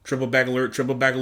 Triple bag alert, triple bag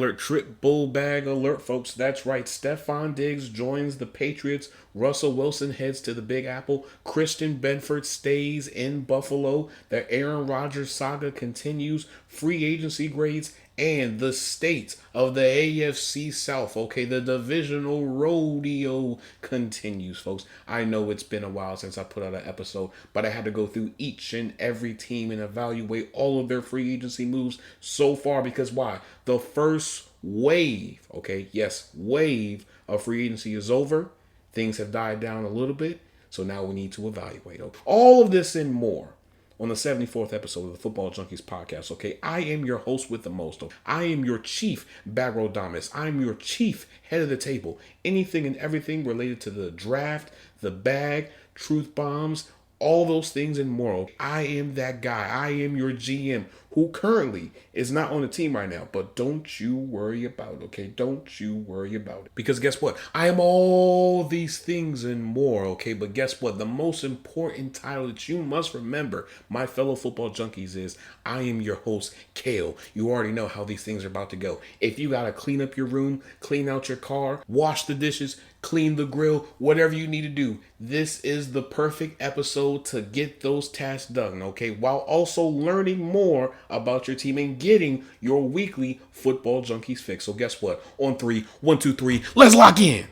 alert, folks. That's right. Stefon Diggs joins the Patriots. Russell Wilson heads to the Big Apple. Christian Benford stays in Buffalo. The Aaron Rodgers saga continues. Free agency grades and the state of the AFC South. Okay, the divisional rodeo continues, folks. I know it's been a while since I put out an episode, but I had to go through each and every team and evaluate all of their free agency moves so far because why? The first wave, okay, yes, wave of free agency is over. Things have died down a little bit, so now we need to evaluate. Okay? All of this and more on the 74th episode of the Football Junkies podcast, okay? I am your host with the most. I am your chief backrow dominus. I am your chief head of the table. Anything and everything related to the draft, the bag, truth bombs, all those things and more. I am that guy. I am your GM who currently is not on the team right now. But don't you worry about it, okay? Don't you worry about it. Because guess what? I am all these things and more, okay? But guess what? The most important title that you must remember, my fellow football junkies, is I am your host, Kale. You already know how these things are about to go. If you got to clean up your room, clean out your car, wash the dishes, clean the grill, whatever you need to do, this is the perfect episode to get those tasks done, okay? While also learning more about your team and getting your weekly football junkies fix. So guess what? On three, 1, 2, 3, let's lock in.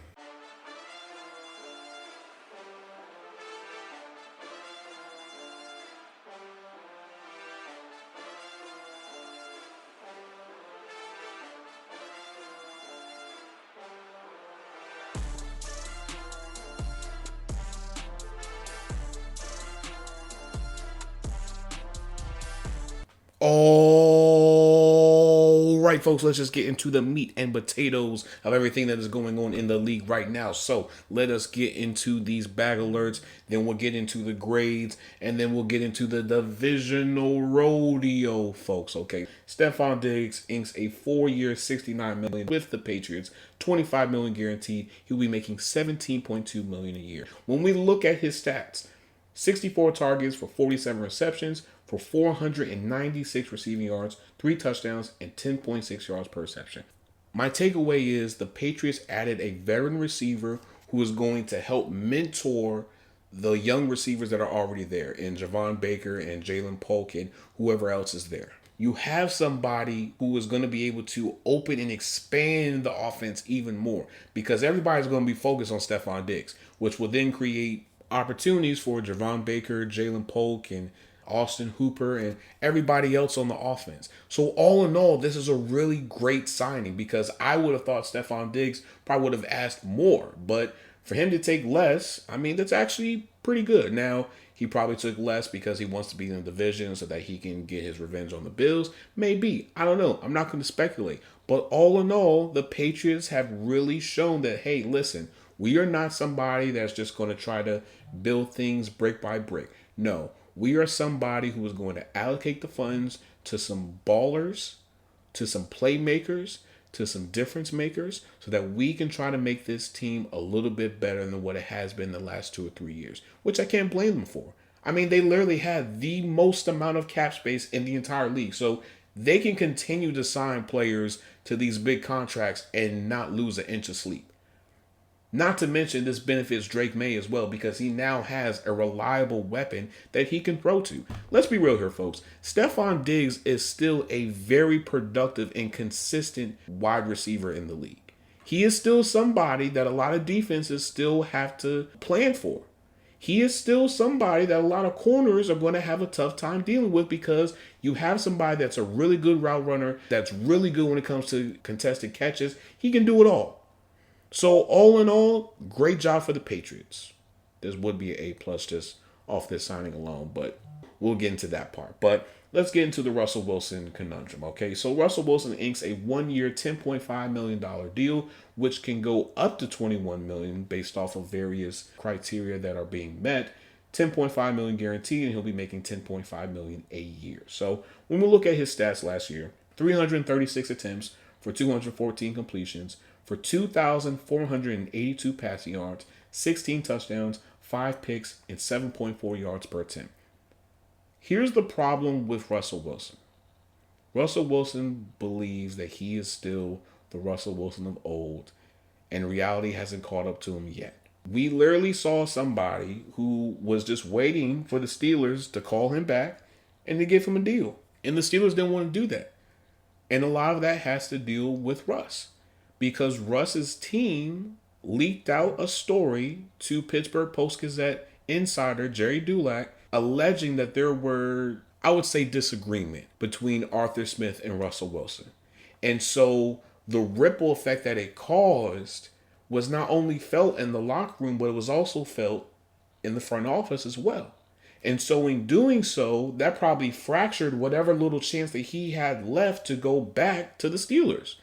All right, folks, let's just get into the meat and potatoes of everything that is going on in the league right now. So let us get into these bag alerts, then we'll get into the grades, and then we'll get into the divisional rodeo, folks. Okay, Stefon Diggs inks a 4-year, $69 million with the Patriots, $25 million guaranteed. He'll be making $17.2 million a year. When we look at his stats, 64 targets for 47 receptions for 496 receiving yards, 3 touchdowns, and 10.6 yards per reception. My takeaway is the Patriots added a veteran receiver who is going to help mentor the young receivers that are already there in Javon Baker and Jalen Polk and whoever else is there. You have somebody who is going to be able to open and expand the offense even more because everybody's going to be focused on Stefon Diggs, which will then create opportunities for Javon Baker, Jalen Polk, and Austin Hooper, and everybody else on the offense. So all in all, this is a really great signing because I would have thought Stefon Diggs probably would have asked more. But for him to take less, I mean, that's actually pretty good. Now, he probably took less because he wants to be in the division so that he can get his revenge on the Bills. Maybe. I don't know. I'm not going to speculate. But all in all, the Patriots have really shown that, hey, listen, we are not somebody that's just going to try to build things brick by brick. No, we are somebody who is going to allocate the funds to some ballers, to some playmakers, to some difference makers, so that we can try to make this team a little bit better than what it has been the last 2 or 3 years, which I can't blame them for. I mean, they literally had the most amount of cap space in the entire league, so they can continue to sign players to these big contracts and not lose an inch of sleep. Not to mention this benefits Drake May as well because he now has a reliable weapon that he can throw to. Let's be real here, folks. Stefon Diggs is still a very productive and consistent wide receiver in the league. He is still somebody that a lot of defenses still have to plan for. He is still somebody that a lot of corners are going to have a tough time dealing with because you have somebody that's a really good route runner, that's really good when it comes to contested catches. He can do it all. So all in all, great job for the Patriots. This would be an A+ just off this signing alone, but we'll get into that part. But let's get into the Russell Wilson conundrum, okay? So Russell Wilson inks a 1-year, $10.5 million deal, which can go up to $21 million based off of various criteria that are being met. $10.5 million guaranteed, and he'll be making $10.5 million a year. So when we look at his stats last year, 336 attempts for 214 completions, for 2,482 passing yards, 16 touchdowns, 5 picks, and 7.4 yards per attempt. Here's the problem with Russell Wilson. Russell Wilson believes that he is still the Russell Wilson of old, and reality hasn't caught up to him yet. We literally saw somebody who was just waiting for the Steelers to call him back and to give him a deal. And the Steelers didn't want to do that. And a lot of that has to deal with Russ. Because Russ's team leaked out a story to Pittsburgh Post-Gazette insider Jerry Dulac alleging that there were, I would say, disagreement between Arthur Smith and Russell Wilson. And so the ripple effect that it caused was not only felt in the locker room, but it was also felt in the front office as well. And so in doing so, that probably fractured whatever little chance that he had left to go back to the Steelers.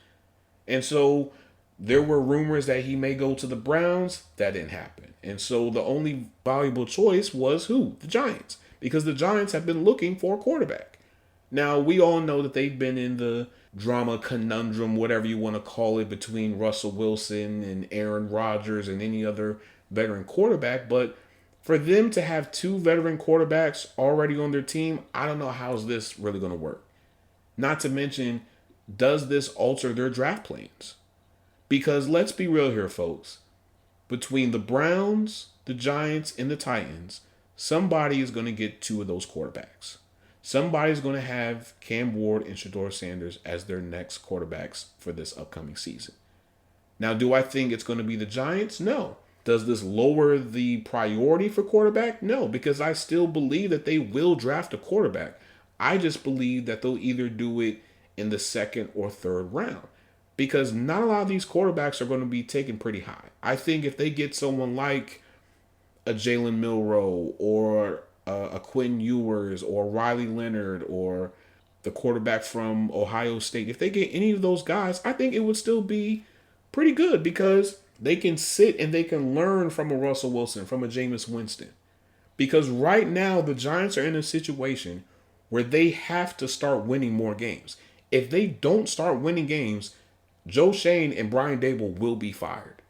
And so there were rumors that he may go to the Browns. That didn't happen. And so the only valuable choice was who? The Giants. Because the Giants have been looking for a quarterback. Now, we all know that they've been in the drama conundrum, whatever you want to call it, between Russell Wilson and Aaron Rodgers and any other veteran quarterback. But for them to have two veteran quarterbacks already on their team, I don't know how's this really going to work. Not to mention, does this alter their draft plans? Because let's be real here, folks. Between the Browns, the Giants, and the Titans, somebody is going to get two of those quarterbacks. Somebody's going to have Cam Ward and Shedeur Sanders as their next quarterbacks for this upcoming season. Now, do I think it's going to be the Giants? No. Does this lower the priority for quarterback? No, because I still believe that they will draft a quarterback. I just believe that they'll either do it in the second or third round. Because not a lot of these quarterbacks are going to be taken pretty high. I think if they get someone like a Jalen Milroe or a Quinn Ewers or Riley Leonard or the quarterback from Ohio State, if they get any of those guys, I think it would still be pretty good because they can sit and they can learn from a Russell Wilson, from a Jameis Winston. Because right now the Giants are in a situation where they have to start winning more games. If they don't start winning games, Joe Shane and Brian Dable will be fired.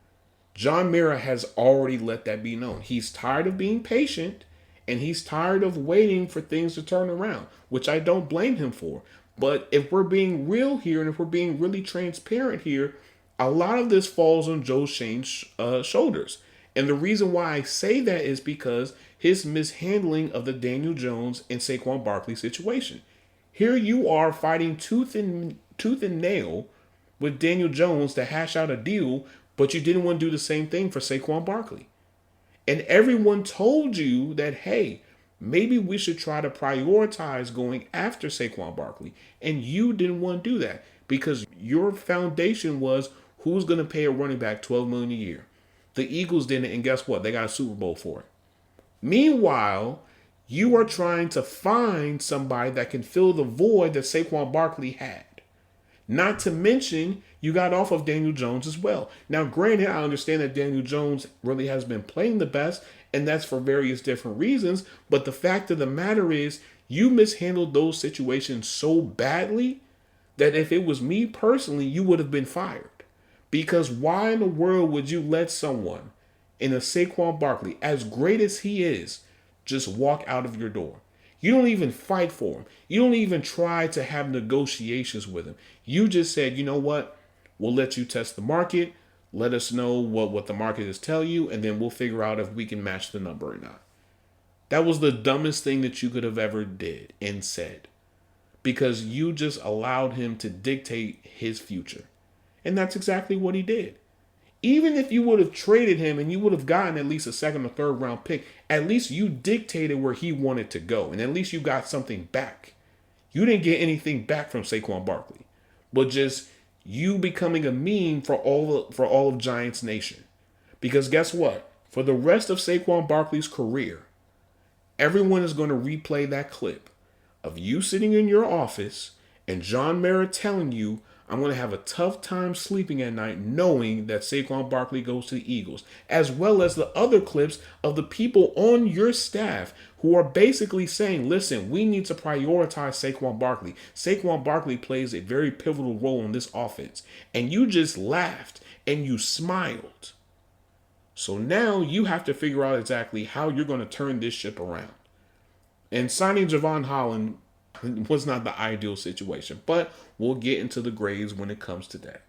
John Mara has already let that be known. He's tired of being patient and he's tired of waiting for things to turn around, which I don't blame him for. But if we're being real here and if we're being really transparent here, a lot of this falls on Joe Shane's shoulders. And the reason why I say that is because his mishandling of the Daniel Jones and Saquon Barkley situation. Here you are fighting tooth and nail with Daniel Jones to hash out a deal, but you didn't want to do the same thing for Saquon Barkley. And everyone told you that, hey, maybe we should try to prioritize going after Saquon Barkley. And you didn't want to do that because your foundation was who's going to pay a running back $12 million a year. The Eagles didn't, and guess what? They got a Super Bowl for it. Meanwhile, you are trying to find somebody that can fill the void that Saquon Barkley had. Not to mention, you got off of Daniel Jones as well. Now, granted, I understand that Daniel Jones really has been playing the best, and that's for various different reasons. But the fact of the matter is, you mishandled those situations so badly that if it was me personally, you would have been fired. Because why in the world would you let someone in a Saquon Barkley, as great as he is, just walk out of your door? You don't even fight for him. You don't even try to have negotiations with him. You just said, you know what? We'll let you test the market. Let us know what the market is telling you, and then we'll figure out if we can match the number or not. That was the dumbest thing that you could have ever did and said. Because you just allowed him to dictate his future. And that's exactly what he did. Even if you would have traded him and you would have gotten at least a second or third round pick, at least you dictated where he wanted to go. And at least you got something back. You didn't get anything back from Saquon Barkley. But just you becoming a meme for all of Giants Nation. Because guess what? For the rest of Saquon Barkley's career, everyone is going to replay that clip of you sitting in your office and John Mara telling you, I'm going to have a tough time sleeping at night knowing that Saquon Barkley goes to the Eagles, as well as the other clips of the people on your staff who are basically saying, listen, we need to prioritize Saquon Barkley. Saquon Barkley plays a very pivotal role in this offense. And you just laughed and you smiled. So now you have to figure out exactly how you're going to turn this ship around. And signing Javon Holland was not the ideal situation. But we'll get into the grades when it comes to that.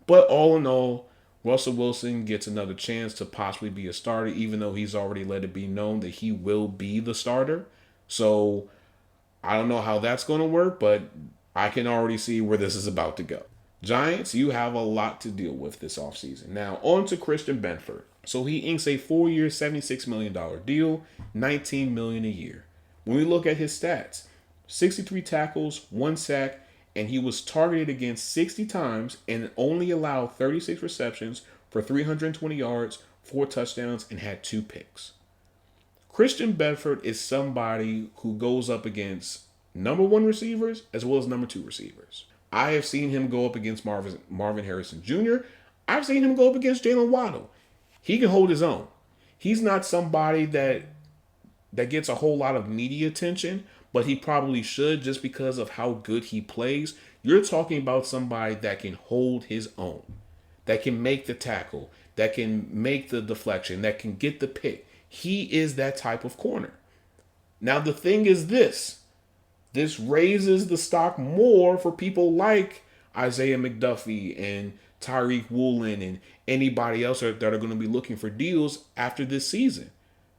But all in all, Russell Wilson gets another chance to possibly be a starter, even though he's already let it be known that he will be the starter. So I don't know how that's going to work, but I can already see where this is about to go. Giants, you have a lot to deal with this offseason. Now, on to Christian Benford. So he inks a 4-year, $76 million deal, $19 million a year. When we look at his stats, 63 tackles, 1 sack, and he was targeted against 60 times and only allowed 36 receptions for 320 yards, 4 touchdowns, and had 2 picks. Christian Benford is somebody who goes up against number 1 receivers as well as number 2 receivers. I have seen him go up against Marvin Harrison Jr. I've seen him go up against Jalen Waddle. He can hold his own. He's not somebody that gets a whole lot of media attention, but he probably should just because of how good he plays. You're talking about somebody that can hold his own, that can make the tackle, that can make the deflection, that can get the pick. He is that type of corner. Now, the thing is this raises the stock more for people like Isaiah McDuffie and Tyreek Woolen and anybody else that are going to be looking for deals after this season.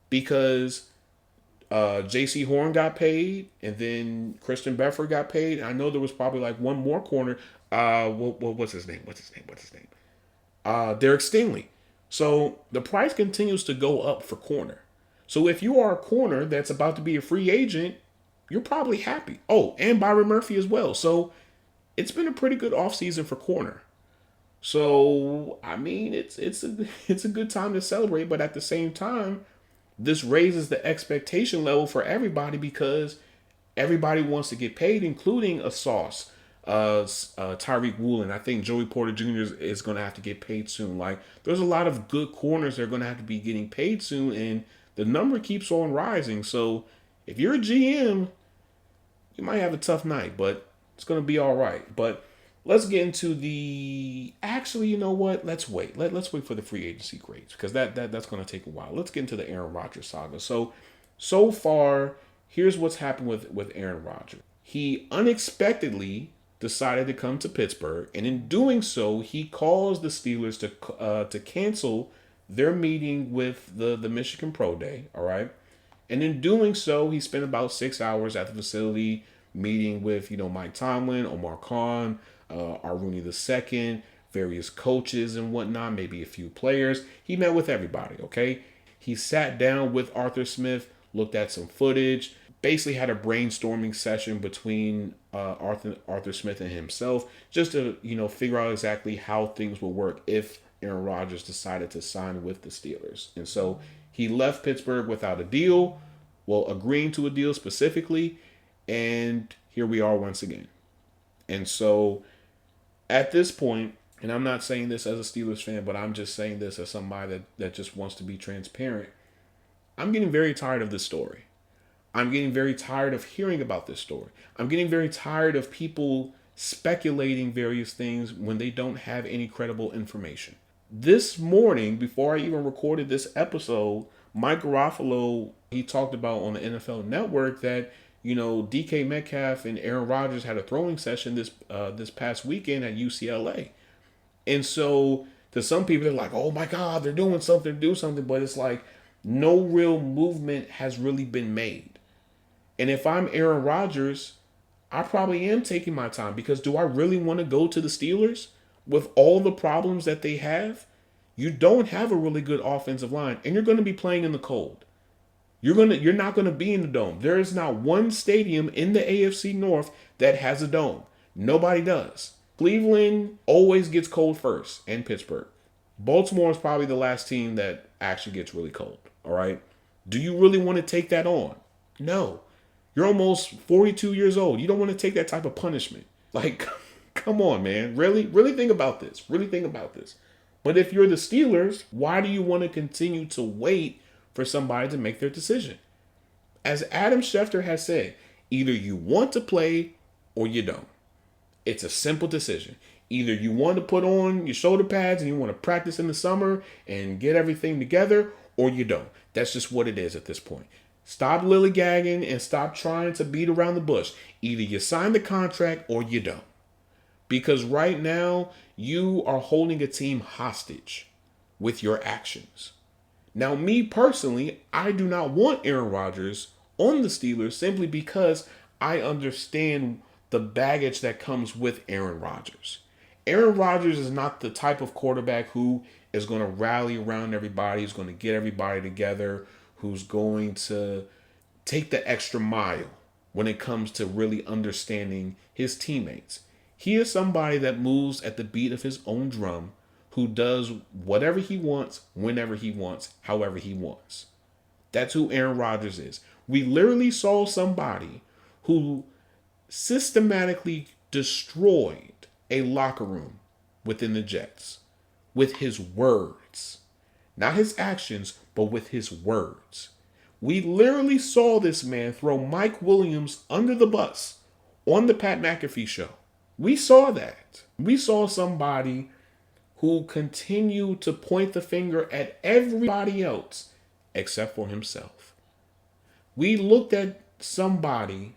Because J.C. Horn got paid, and then Christian Benford got paid. I know there was probably like one more corner. What's his name? Derek Stingley. So the price continues to go up for corner. So if you are a corner that's about to be a free agent, you're probably happy. Oh, and Byron Murphy as well. So it's been a pretty good offseason for corner. So, I mean, it's a good time to celebrate, but at the same time, this raises the expectation level for everybody because everybody wants to get paid, including a Sauce, Tyreek Woolen. I think Joey Porter Jr. is going to have to get paid soon. Like, there's a lot of good corners that are going to have to be getting paid soon, and the number keeps on rising. So, if you're a GM, you might have a tough night, but it's going to be all right. But let's get into the... Actually, you know what? Let's wait. Let's wait for the free agency grades because that's going to take a while. Let's get into the Aaron Rodgers saga. So far, here's what's happened with Aaron Rodgers. He unexpectedly decided to come to Pittsburgh, and in doing so, he caused the Steelers to cancel their meeting with the Michigan Pro Day, all right? And in doing so, he spent about 6 hours at the facility meeting with, Mike Tomlin, Omar Khan, Rooney II, various coaches and whatnot, maybe a few players. He met with everybody, okay? He sat down with Arthur Smith, looked at some footage, basically had a brainstorming session between Arthur Smith and himself just to, figure out exactly how things would work if Aaron Rodgers decided to sign with the Steelers. And so he left Pittsburgh without a deal, agreeing to a deal specifically, and here we are once again. And so at this point, and I'm not saying this as a Steelers fan, but I'm just saying this as somebody that just wants to be transparent, I'm getting very tired of this story. I'm getting very tired of hearing about this story. I'm getting very tired of people speculating various things when they don't have any credible information. This morning, before I even recorded this episode, Mike Garofalo, he talked about on the NFL Network that, DK Metcalf and Aaron Rodgers had a throwing session this past weekend at UCLA. And so to some people, they're like, oh my God, they're doing something to do something. But it's like no real movement has really been made. And if I'm Aaron Rodgers, I probably am taking my time because do I really want to go to the Steelers with all the problems that they have? You don't have a really good offensive line, and you're going to be playing in the cold. You're not going to be in the dome. There is not one stadium in the AFC North that has a dome. Nobody does. Cleveland always gets cold first, and Pittsburgh. Baltimore is probably the last team that actually gets really cold. All right. Do you really want to take that on? No. You're almost 42 years old. You don't want to take that type of punishment. Like, come on, man. Really think about this. Really think about this. But if you're the Steelers, why do you want to continue to wait for somebody to make their decision? As Adam Schefter has said, either you want to play or you don't. It's a simple decision. Either you want to put on your shoulder pads and you want to practice in the summer and get everything together, or you don't. That's just what it is at this point. Stop lillygagging and stop trying to beat around the bush. Either you sign the contract or you don't. Because right now, you are holding a team hostage with your actions. Now, me personally, I do not want Aaron Rodgers on the Steelers simply because I understand the baggage that comes with Aaron Rodgers. Aaron Rodgers is not the type of quarterback who is going to rally around everybody, who's going to get everybody together, who's going to take the extra mile when it comes to really understanding his teammates. He is somebody that moves at the beat of his own drum, who does whatever he wants, whenever he wants, however he wants. That's who Aaron Rodgers is. We literally saw somebody who systematically destroyed a locker room within the Jets with his words. Not his actions, but with his words. We literally saw this man throw Mike Williams under the bus on the Pat McAfee show. We saw that. We saw somebody who continued to point the finger at everybody else except for himself. We looked at somebody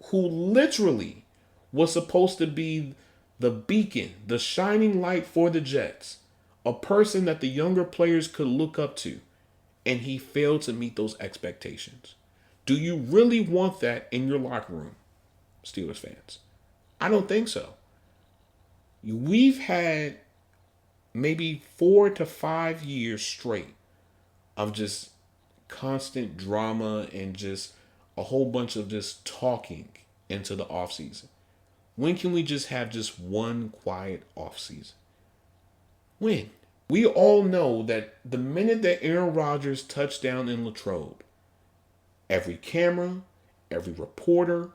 who literally was supposed to be the beacon, the shining light for the Jets, a person that the younger players could look up to, and he failed to meet those expectations. Do you really want that in your locker room, Steelers fans? I don't think so. We've had maybe 4 to 5 years straight of just constant drama and just a whole bunch of just talking into the offseason. When can we just have just one quiet offseason? When? We all know that the minute that Aaron Rodgers touched down in Latrobe, every camera, every reporter,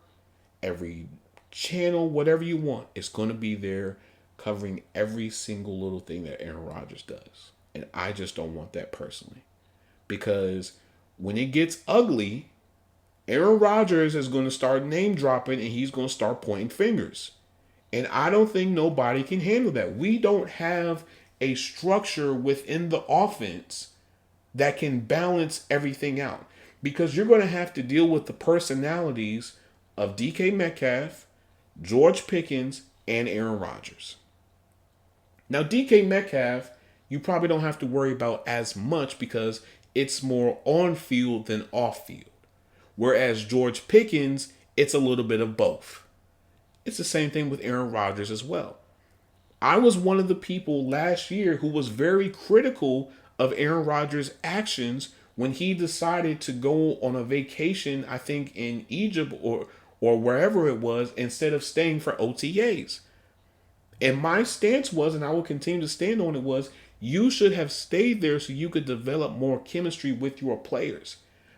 every channel, whatever you want, is going to be there covering every single little thing that Aaron Rodgers does. And I just don't want that personally. Because when it gets ugly, Aaron Rodgers is going to start name dropping and he's going to start pointing fingers. And I don't think nobody can handle that. We don't have a structure within the offense that can balance everything out. Because you're going to have to deal with the personalities of DK Metcalf, George Pickens, and Aaron Rodgers. Now, DK Metcalf, you probably don't have to worry about as much because it's more on field than off field. Whereas George Pickens, it's a little bit of both. It's the same thing with Aaron Rodgers as well. I was one of the people last year who was very critical of Aaron Rodgers' actions when he decided to go on a vacation, I think in Egypt or wherever it was, instead of staying for OTAs. And my stance was, and I will continue to stand on it, was you should have stayed there so you could develop more chemistry with your players.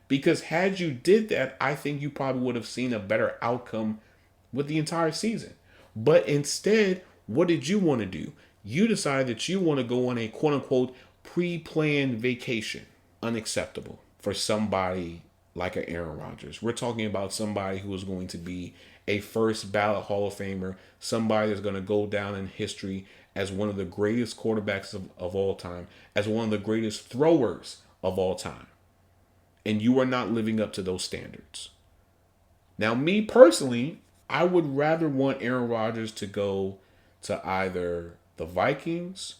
Because had you did that, I think you probably would have seen a better outcome with the entire season. But instead, what did you want to do? You decided that you want to go on a quote-unquote pre-planned vacation. Unacceptable for somebody like an Aaron Rodgers. We're talking about somebody who is going to be a first ballot Hall of Famer, somebody that's going to go down in history as one of the greatest quarterbacks of all time, as one of the greatest throwers of all time. And you are not living up to those standards. Now, me personally, I would rather want Aaron Rodgers to go to either the Vikings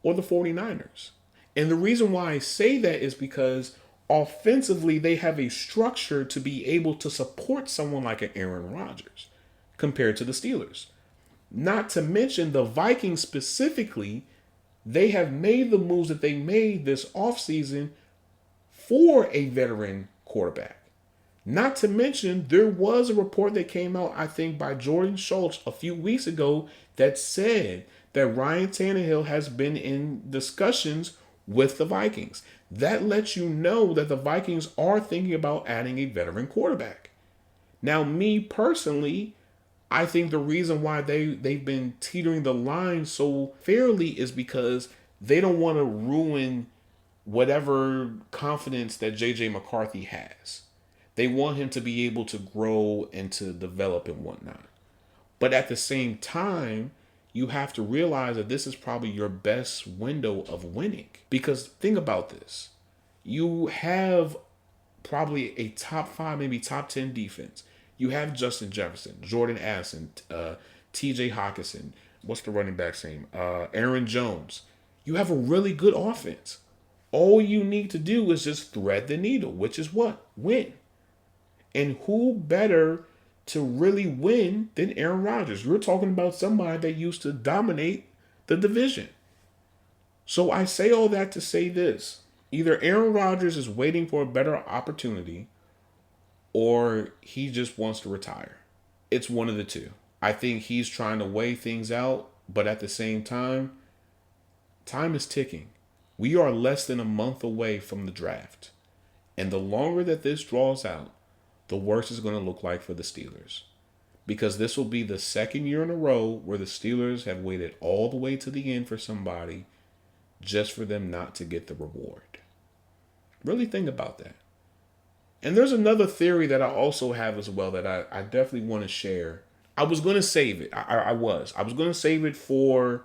or the 49ers. And the reason why I say that is because offensively, they have a structure to be able to support someone like an Aaron Rodgers compared to the Steelers. Not to mention the Vikings specifically, they have made the moves that they made this offseason for a veteran quarterback. Not to mention, there was a report that came out, I think, by Jordan Schultz a few weeks ago that said that Ryan Tannehill has been in discussions with the Vikings. That lets you know that the Vikings are thinking about adding a veteran quarterback. Now, me personally, I think the reason why they've been teetering the line so fairly is because they don't want to ruin whatever confidence that J.J. McCarthy has. They want him to be able to grow and to develop and whatnot. But at the same time, you have to realize that this is probably your best window of winning. Because think about this. You have probably a top 5, maybe top 10 defense. You have Justin Jefferson, Jordan Addison, T.J. Hawkinson. What's the running back's name? Aaron Jones. You have a really good offense. All you need to do is just thread the needle, which is what? Win. And who better to really win than Aaron Rodgers? We're talking about somebody that used to dominate the division. So I say all that to say this. Either Aaron Rodgers is waiting for a better opportunity or he just wants to retire. It's one of the two. I think he's trying to weigh things out, but at the same time is ticking. We are less than a month away from the draft. And the longer that this draws out, the worse it's going to look like for the Steelers. Because this will be the second year in a row where the Steelers have waited all the way to the end for somebody just for them not to get the reward. Really think about that. And there's another theory that I also have as well that I definitely want to share. I was going to save it. I was going to save it for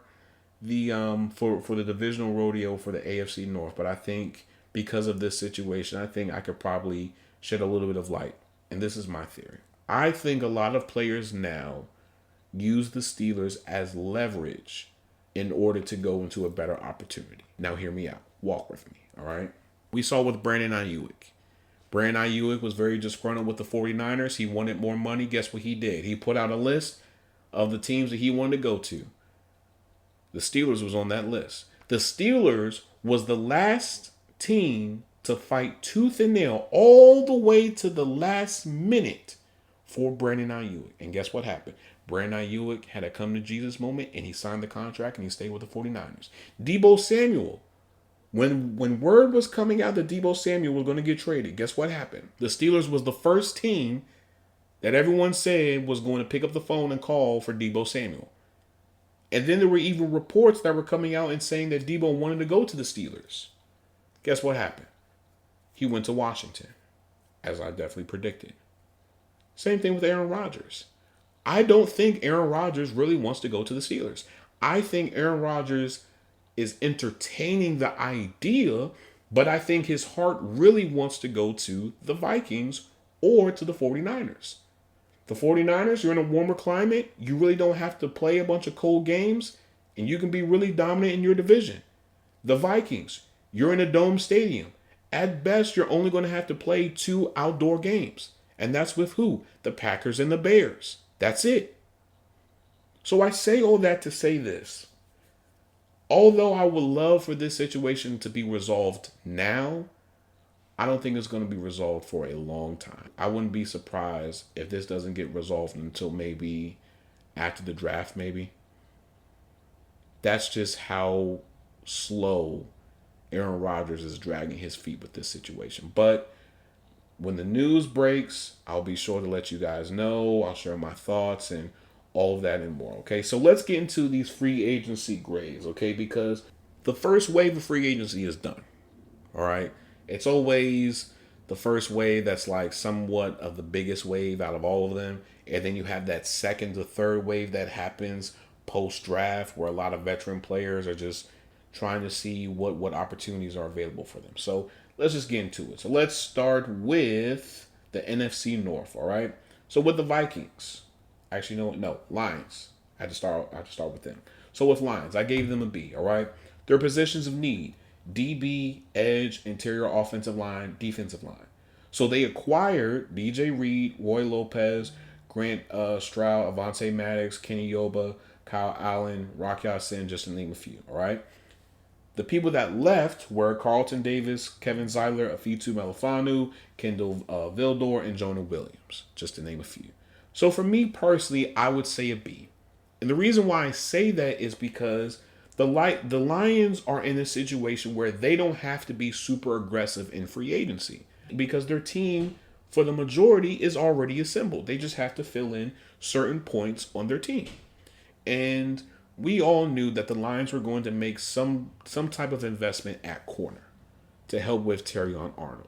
the for the divisional rodeo for the AFC North, but I think because of this situation, I think I could probably shed a little bit of light. And this is my theory. I think a lot of players now use the Steelers as leverage in order to go into a better opportunity. Now hear me out. Walk with me, all right? We saw with Brandon Ayuk. Brandon Ayuk was very disgruntled with the 49ers. He wanted more money. Guess what he did? He put out a list of the teams that he wanted to go to. The Steelers was on that list. The Steelers was the last team to fight tooth and nail all the way to the last minute for Brandon Ayuk. And guess what happened? Brandon Ayuk had a come to Jesus moment and he signed the contract and he stayed with the 49ers. Deebo Samuel. When word was coming out that Deebo Samuel was going to get traded, guess what happened? The Steelers was the first team that everyone said was going to pick up the phone and call for Deebo Samuel. And then there were even reports that were coming out and saying that Deebo wanted to go to the Steelers. Guess what happened? He went to Washington, as I definitely predicted. Same thing with Aaron Rodgers. I don't think Aaron Rodgers really wants to go to the Steelers. I think Aaron Rodgers is entertaining the idea, but I think his heart really wants to go to the Vikings or to the 49ers. The 49ers, you're in a warmer climate. You really don't have to play a bunch of cold games, and you can be really dominant in your division. The Vikings, you're in a dome stadium. At best, you're only going to have to play 2 outdoor games. And that's with who? The Packers and the Bears. That's it. So I say all that to say this. Although I would love for this situation to be resolved now, I don't think it's going to be resolved for a long time. I wouldn't be surprised if this doesn't get resolved until maybe after the draft, maybe. That's just how slow Aaron Rodgers is dragging his feet with this situation. But when the news breaks, I'll be sure to let you guys know. I'll share my thoughts and all of that and more, okay? So let's get into these free agency grades, okay? Because the first wave of free agency is done, all right? It's always the first wave that's like somewhat of the biggest wave out of all of them. And then you have that second to third wave that happens post-draft where a lot of veteran players are just trying to see what opportunities are available for them. So let's just get into it. So let's start with the NFC North, all right? So with the Vikings, actually, no, Lions. I had to start with them. So with Lions, I gave them a B, all right? Their positions of need: DB, edge, interior offensive line, defensive line. So they acquired DJ Reed, Roy Lopez, Grant Stroud, Avonte Maddox, Kenny Yoba, Kyle Allen, Rock Ya-Sin, just to name a few, all right? The people that left were Carlton Davis, Kevin Zeitler, Afitu Melifanu, Kendall Vildor, and Jonah Williams, just to name a few. So for me personally, I would say a B. And the reason why I say that is because the Lions are in a situation where they don't have to be super aggressive in free agency because their team, for the majority, is already assembled. They just have to fill in certain points on their team. And we all knew that the Lions were going to make some type of investment at corner to help with Terrion Arnold.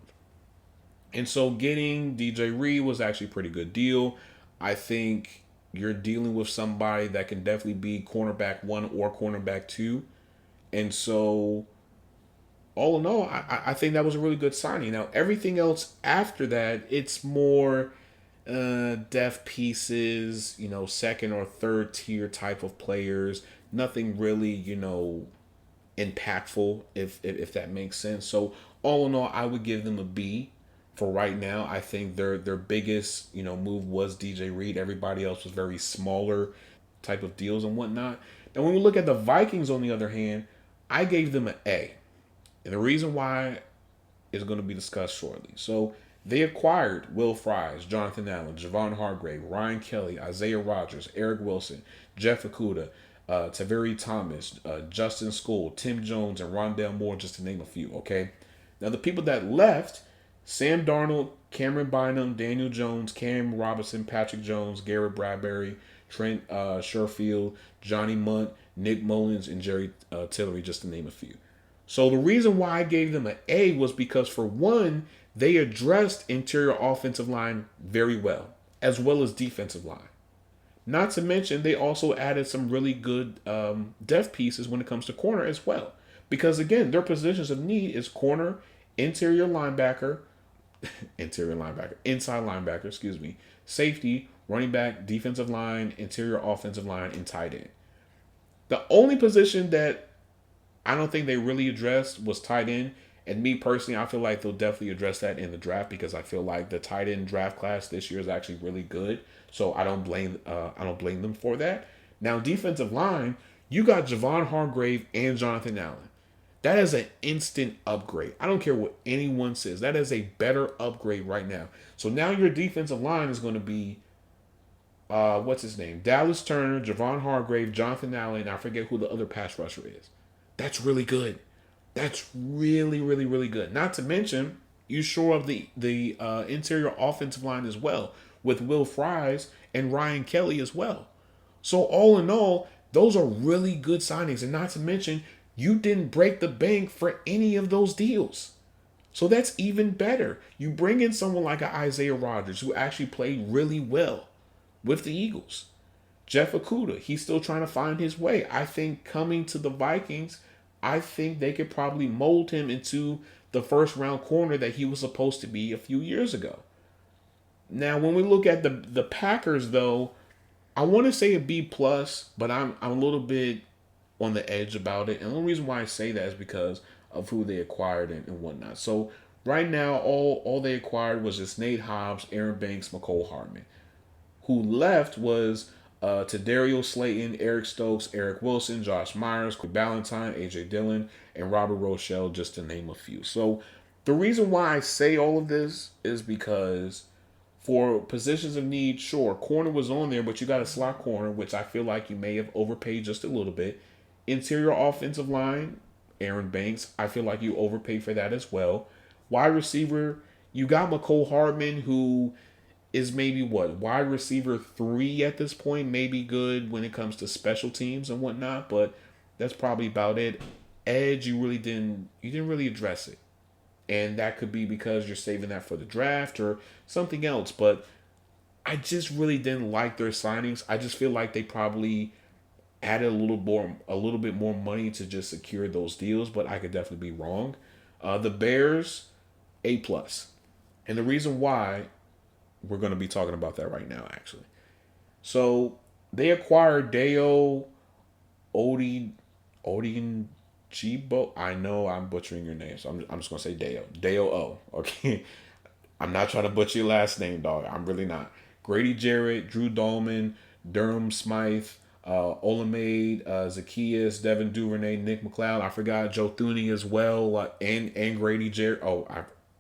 And so getting DJ Reed was actually a pretty good deal. I think you're dealing with somebody that can definitely be cornerback 1 or cornerback 2. And so all in all, I think that was a really good signing. Now, everything else after that, it's more depth pieces, second or third tier type of players. Nothing really, impactful, if that makes sense. So all in all, I would give them a B for right now. I think their biggest move was DJ Reed. Everybody else was very smaller type of deals and whatnot. Now when we look at the Vikings, on the other hand, I gave them an A, and the reason why is going to be discussed shortly. So they acquired Will Fries, Jonathan Allen, Javon Hargrave, Ryan Kelly, Isaiah Rodgers, Eric Wilson, Jeff Okuda, Taveri Thomas, Justin School, Tim Jones, and Rondell Moore, just to name a few. Okay, now the people that left: Sam Darnold, Cameron Bynum, Daniel Jones, Cam Robinson, Patrick Jones, Garrett Bradbury, Trent Sherfield, Johnny Munt, Nick Mullins, and Jerry Tillery, just to name a few. So the reason why I gave them an A was because, for one, they addressed interior offensive line very well as defensive line. Not to mention, they also added some really good depth pieces when it comes to corner as well. Because again, their positions of need is corner, interior linebacker, inside linebacker, safety, running back, defensive line, interior offensive line, and tight end. The only position that I don't think they really addressed was tight end. And me personally, I feel like they'll definitely address that in the draft, because I feel like the tight end draft class this year is actually really good. So I don't blame them for that. Now, defensive line, you got Javon Hargrave and Jonathan Allen. That is an instant upgrade. I don't care what anyone says. That is a better upgrade right now. So now your defensive line is going to be what's his name? Dallas Turner, Javon Hargrave, Jonathan Allen. I forget who the other pass rusher is. That's really good. That's really, really, really good. Not to mention, you shore up the interior offensive line as well, with Will Fries and Ryan Kelly as well. So all in all, those are really good signings. And not to mention, you didn't break the bank for any of those deals. So that's even better. You bring in someone like an Isaiah Rodgers, who actually played really well with the Eagles. Jeff Okuda, he's still trying to find his way. I think coming to the Vikings, I think they could probably mold him into the first round corner that he was supposed to be a few years ago. Now, when we look at the Packers, though, I want to say a B plus, but I'm a little bit on the edge about it. And the only reason why I say that is because of who they acquired and whatnot. So right now, all they acquired was just Nate Hobbs, Aaron Banks, McCole Hardman. Who left was Tadarius Slayton, Eric Stokes, Eric Wilson, Josh Myers, Quick Ballantyne, AJ Dillon, and Robert Rochelle, just to name a few. So the reason why I say all of this is because for positions of need, sure, corner was on there, but you got a slot corner, which I feel like you may have overpaid just a little bit. Interior offensive line, Aaron Banks, I feel like you overpaid for that as well. Wide receiver, you got McCole Hardman, who is maybe wide receiver 3 at this point, maybe good when it comes to special teams and whatnot, but that's probably about it. Edge, you didn't really address it. And that could be because you're saving that for the draft or something else. But I just really didn't like their signings. I just feel like they probably added a little bit more money to just secure those deals, but I could definitely be wrong. The Bears, A plus. And the reason why, we're going to be talking about that right now, actually. So they acquired Deo Odin Chibo. I know I'm butchering your name, so I'm just going to say Deo. Deo O. Okay. I'm not trying to butcher your last name, dog. I'm really not. Grady Jarrett, Drew Dahlman, Durham Smythe, Olamide, Zacchaeus, Devin Duvernay, Nick McLeod. I forgot Joe Thuney as well, and Grady Jarrett. Oh,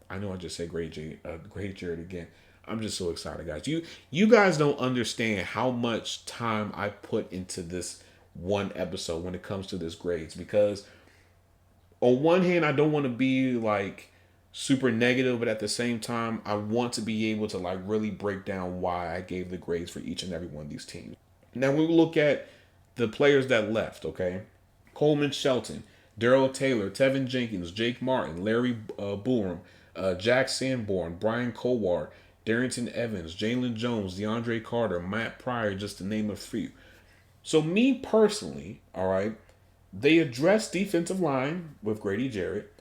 I know I just said Grady Jarrett again. I'm just so excited, guys. You guys don't understand how much time I put into this one episode when it comes to this grades, because on one hand, I don't want to be like super negative, but at the same time, I want to be able to like really break down why I gave the grades for each and every one of these teams. Now, when we look at the players that left, okay, Coleman Shelton, Darrell Taylor, Tevin Jenkins, Jake Martin, Larry Boorham, Jack Sanborn, Brian Coward, Darrington Evans, Jalen Jones, DeAndre Carter, Matt Pryor, just to name a few. So me personally, all right, they addressed defensive line with Grady Jarrett.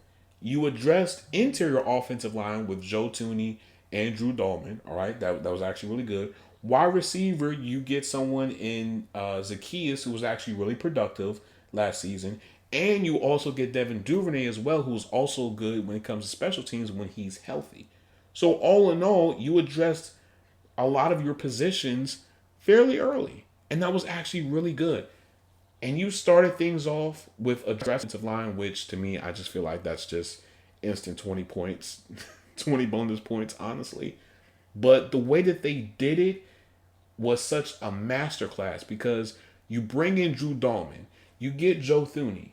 You addressed interior offensive line with Joe Tooney and Drew Dalman. All right, that was actually really good. Wide receiver, you get someone in Zacchaeus who was actually really productive last season. And you also get Devin Duvernay as well, who's also good when it comes to special teams when he's healthy. So all in all, you addressed a lot of your positions fairly early. And that was actually really good. And you started things off with a defensive line, which to me, I just feel like that's just instant 20 points, 20 bonus points, honestly. But the way that they did it was such a masterclass because you bring in Drew Dalman, you get Joe Thuney,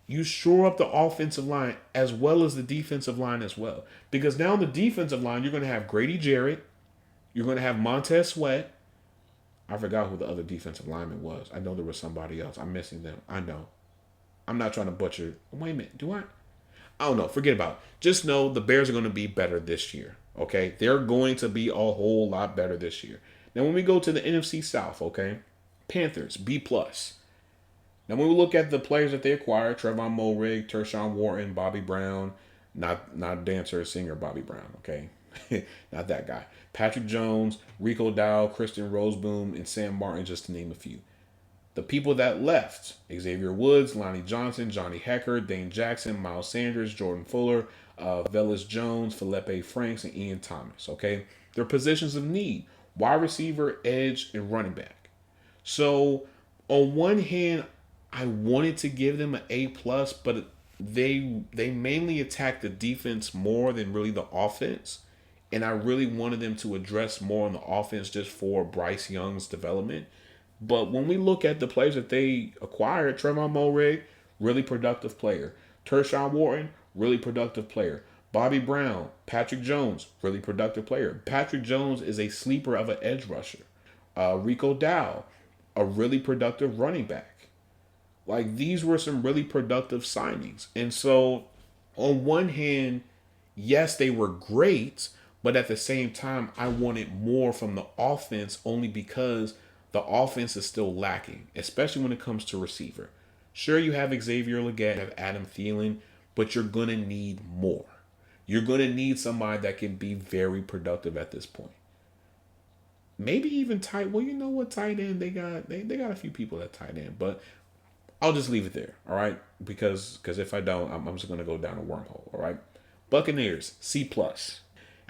you shore up the offensive line as well as the defensive line as well. Because now on the defensive line, you're going to have Grady Jarrett, you're going to have Montez Sweat. I forgot who the other defensive lineman was. I know there was somebody else. I'm missing them. I know. I'm not trying to butcher. Wait a minute. Do I? I don't know. Forget about it. Just know the Bears are going to be better this year. Okay? They're going to be a whole lot better this year. Now, when we go to the NFC South, okay? Panthers, B+. Now, when we look at the players that they acquired, Trevon Moehrig, Tershawn Wharton, Bobby Brown, not dancer or singer Bobby Brown, okay? Not that guy. Patrick Jones, Rico Dow, Christian Roseboom, and Sam Martin, just to name a few. The people that left, Xavier Woods, Lonnie Johnson, Johnny Hecker, Dane Jackson, Miles Sanders, Jordan Fuller, Velus Jones, Felipe Franks, and Ian Thomas, okay? Their positions of need, wide receiver, edge, and running back. So, on one hand, I wanted to give them an A+, but they mainly attacked the defense more than really the offense. And I really wanted them to address more on the offense just for Bryce Young's development. But when we look at the players that they acquired, Trevon Moehrig, really productive player. Tershawn Wharton, really productive player. Bobby Brown, Patrick Jones, really productive player. Patrick Jones is a sleeper of an edge rusher. Rico Dow, a really productive running back. Like, these were some really productive signings. And so, on one hand, yes, they were great, but at the same time, I wanted more from the offense only because the offense is still lacking, especially when it comes to receiver. Sure, you have Xavier Legette, you have Adam Thielen, but you're going to need more. You're going to need somebody that can be very productive at this point. Maybe even tight. Well, you know what, tight end, they got a few people that tight end, but I'll just leave it there, all right? Because if I don't, I'm just going to go down a wormhole, all right? Buccaneers, C+.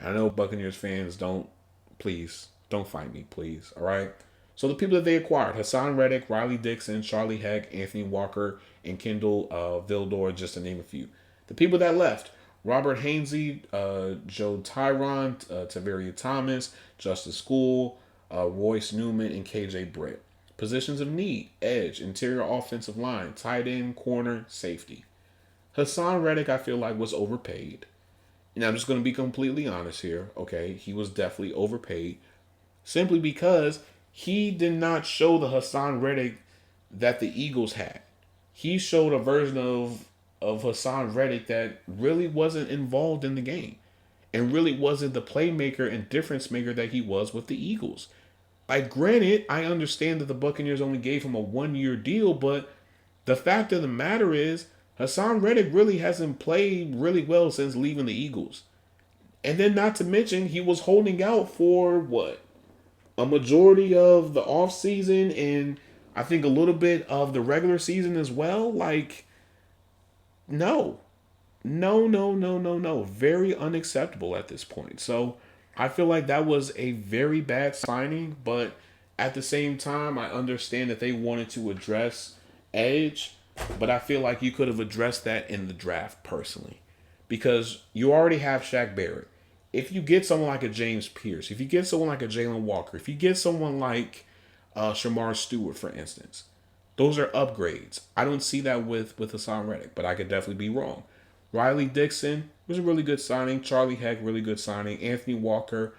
I know Buccaneers fans don't fight me, please, all right? So the people that they acquired, Hassan Reddick, Riley Dixon, Charlie Heck, Anthony Walker, and Kendall Vildor, just to name a few. The people that left, Robert Hainsey, Joe Tyron, Taveria Thomas, Justice School, Royce Newman, and KJ Britt. Positions of need, edge, interior offensive line, tight end, corner, safety. Hassan Reddick, I feel like, was overpaid. And I'm just going to be completely honest here, okay? He was definitely overpaid simply because he did not show the Hassan Reddick that the Eagles had. He showed a version of Hassan Reddick that really wasn't involved in the game and really wasn't the playmaker and difference maker that he was with the Eagles. Like, granted, I understand that the Buccaneers only gave him a 1-year deal, but the fact of the matter is, Hassan Reddick really hasn't played really well since leaving the Eagles. And then not to mention, he was holding out for what? A majority of the offseason and I think a little bit of the regular season as well. Like, no. Very unacceptable at this point. So I feel like that was a very bad signing, but at the same time, I understand that they wanted to address edge. But I feel like you could have addressed that in the draft personally. Because you already have Shaq Barrett. If you get someone like a James Pierce, if you get someone like a Jalen Walker, if you get someone like Shamar Stewart, for instance, those are upgrades. I don't see that with Hassan Reddick, but I could definitely be wrong. Riley Dixon was a really good signing. Charlie Heck, really good signing. Anthony Walker,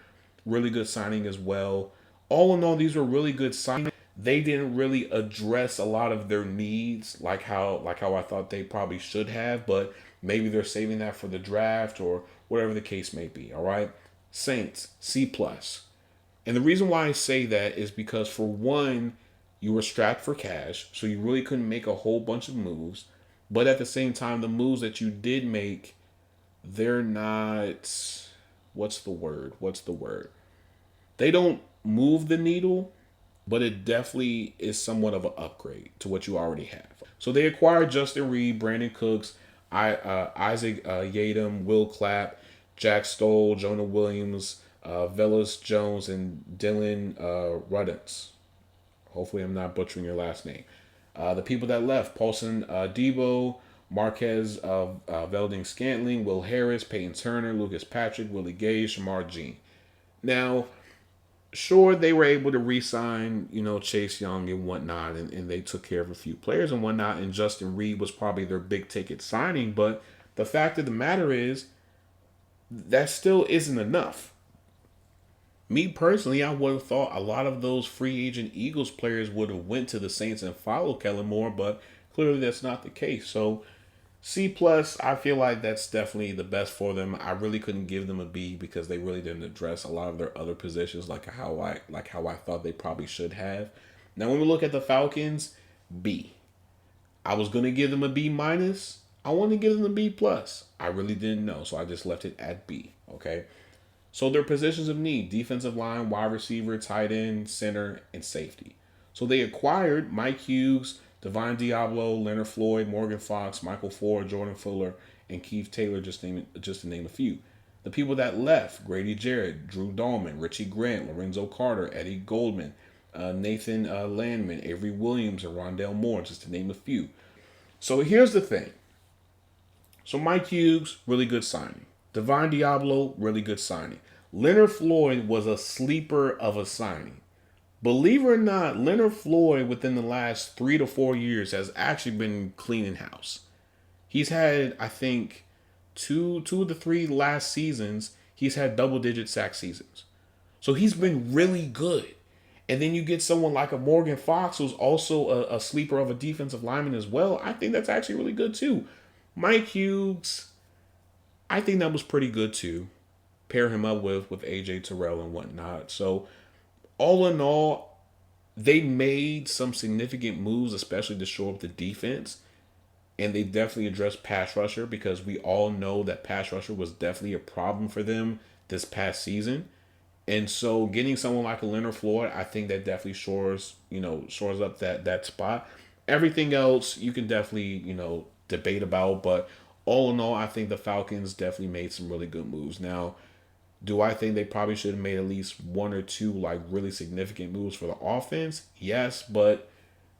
really good signing as well. All in all, these were really good signings. They didn't really address a lot of their needs like how I thought they probably should have, but maybe they're saving that for the draft or whatever the case may be, all right? Saints, C+. And the reason why I say that is because, for one, you were strapped for cash, so you really couldn't make a whole bunch of moves. But at the same time, the moves that you did make they're not, what's the word? What's the word? They don't move the needle, but it definitely is somewhat of an upgrade to what you already have. So they acquired Justin Reed, Brandon Cooks, Isaac Yadam, Will Clapp, Jack Stoll, Jonah Williams, Velas Jones, and Dylan Ruddens. Hopefully, I'm not butchering your last name. The people that left: Paulson Debo, Marquez Velding Scantling, Will Harris, Peyton Turner, Lucas Patrick, Willie Gay, Shamar Jean. Now, sure, they were able to re-sign, Chase Young and whatnot, and they took care of a few players and whatnot, and Justin Reed was probably their big ticket signing, but the fact of the matter is that still isn't enough. Me personally, I would have thought a lot of those free agent Eagles players would have went to the Saints and followed Kellen Moore, but clearly that's not the case. So C plus, I feel like that's definitely the best for them. I really couldn't give them a B because they really didn't address a lot of their other positions like how I thought they probably should have. Now when we look at the Falcons, B. I was gonna give them a B minus. I want to give them a B plus. I really didn't know, so I just left it at B. Okay. So their positions of need: defensive line, wide receiver, tight end, center, and safety. So they acquired Mike Hughes, Divine Diablo, Leonard Floyd, Morgan Fox, Michael Ford, Jordan Fuller, and Keith Taylor, just to name a few. The people that left: Grady Jarrett, Drew Dahlman, Richie Grant, Lorenzo Carter, Eddie Goldman, Nathan Landman, Avery Williams, and Rondell Moore, just to name a few. So here's the thing. So Mike Hughes, really good signing. Divine Diablo, really good signing. Leonard Floyd was a sleeper of a signing. Believe it or not, Leonard Floyd within the last 3 to 4 years has actually been cleaning house. He's had, I think, two of the three last seasons, he's had double-digit sack seasons. So he's been really good. And then you get someone like a Morgan Fox, who's also a sleeper of a defensive lineman as well. I think that's actually really good too. Mike Hughes, I think that was pretty good too. Pair him up with AJ Terrell and whatnot. So all in all, they made some significant moves, especially to shore up the defense. And they definitely addressed pass rusher because we all know that pass rusher was definitely a problem for them this past season. And so getting someone like a Leonard Floyd, I think that definitely shores up that spot. Everything else you can definitely, debate about, but all in all, I think the Falcons definitely made some really good moves. Now, do I think they probably should have made at least one or two like really significant moves for the offense? Yes, but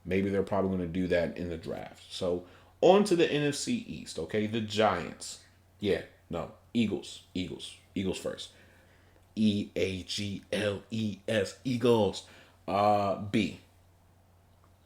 maybe they're probably going to do that in the draft. So on to the NFC East, okay? The Giants. Yeah, no, Eagles first. Eagles, Eagles. B.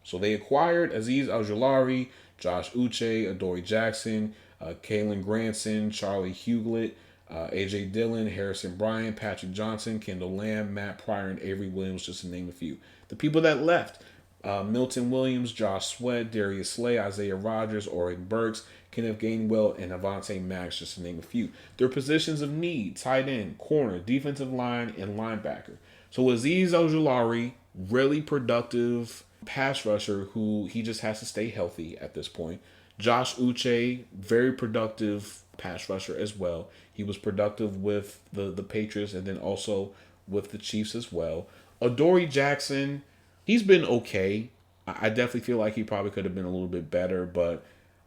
So they acquired Azeez Ojulari, Josh Uche, Adoree Jackson, Kalen Granson, Charlie Huglet, AJ Dillon, Harrison Bryant, Patrick Johnson, Kendall Lamb, Matt Pryor, and Avery Williams, just to name a few. The people that left: Milton Williams, Josh Sweat, Darius Slay, Isaiah Rodgers, Oren Burks, Kenneth Gainwell, and Avonte Max, just to name a few. Their positions of need: tight end, corner, defensive line, and linebacker. So Azeez Ojulari, really productive pass rusher who he just has to stay healthy at this point. Josh Uche, very productive pass rusher as well. He was productive with the Patriots and then also with the Chiefs as well. Adoree Jackson, he's been okay. I definitely feel like he probably could have been a little bit better, but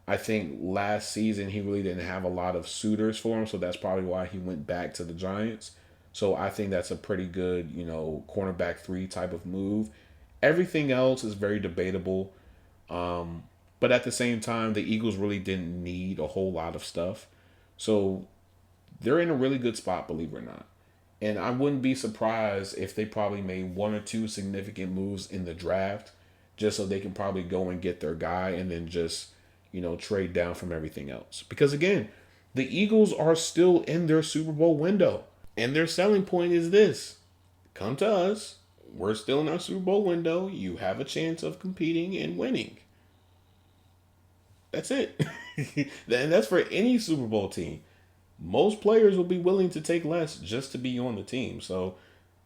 I think last season he really didn't have a lot of suitors for him, so that's probably why he went back to the Giants. So I think that's a pretty good, cornerback 3 type of move. Everything else is very debatable. But at the same time, the Eagles really didn't need a whole lot of stuff. So they're in a really good spot, believe it or not. And I wouldn't be surprised if they probably made one or two significant moves in the draft just so they can probably go and get their guy and then just, trade down from everything else. Because again, the Eagles are still in their Super Bowl window. And their selling point is this: come to us. We're still in our Super Bowl window. You have a chance of competing and winning. That's it. And that's for any Super Bowl team. Most players will be willing to take less just to be on the team. So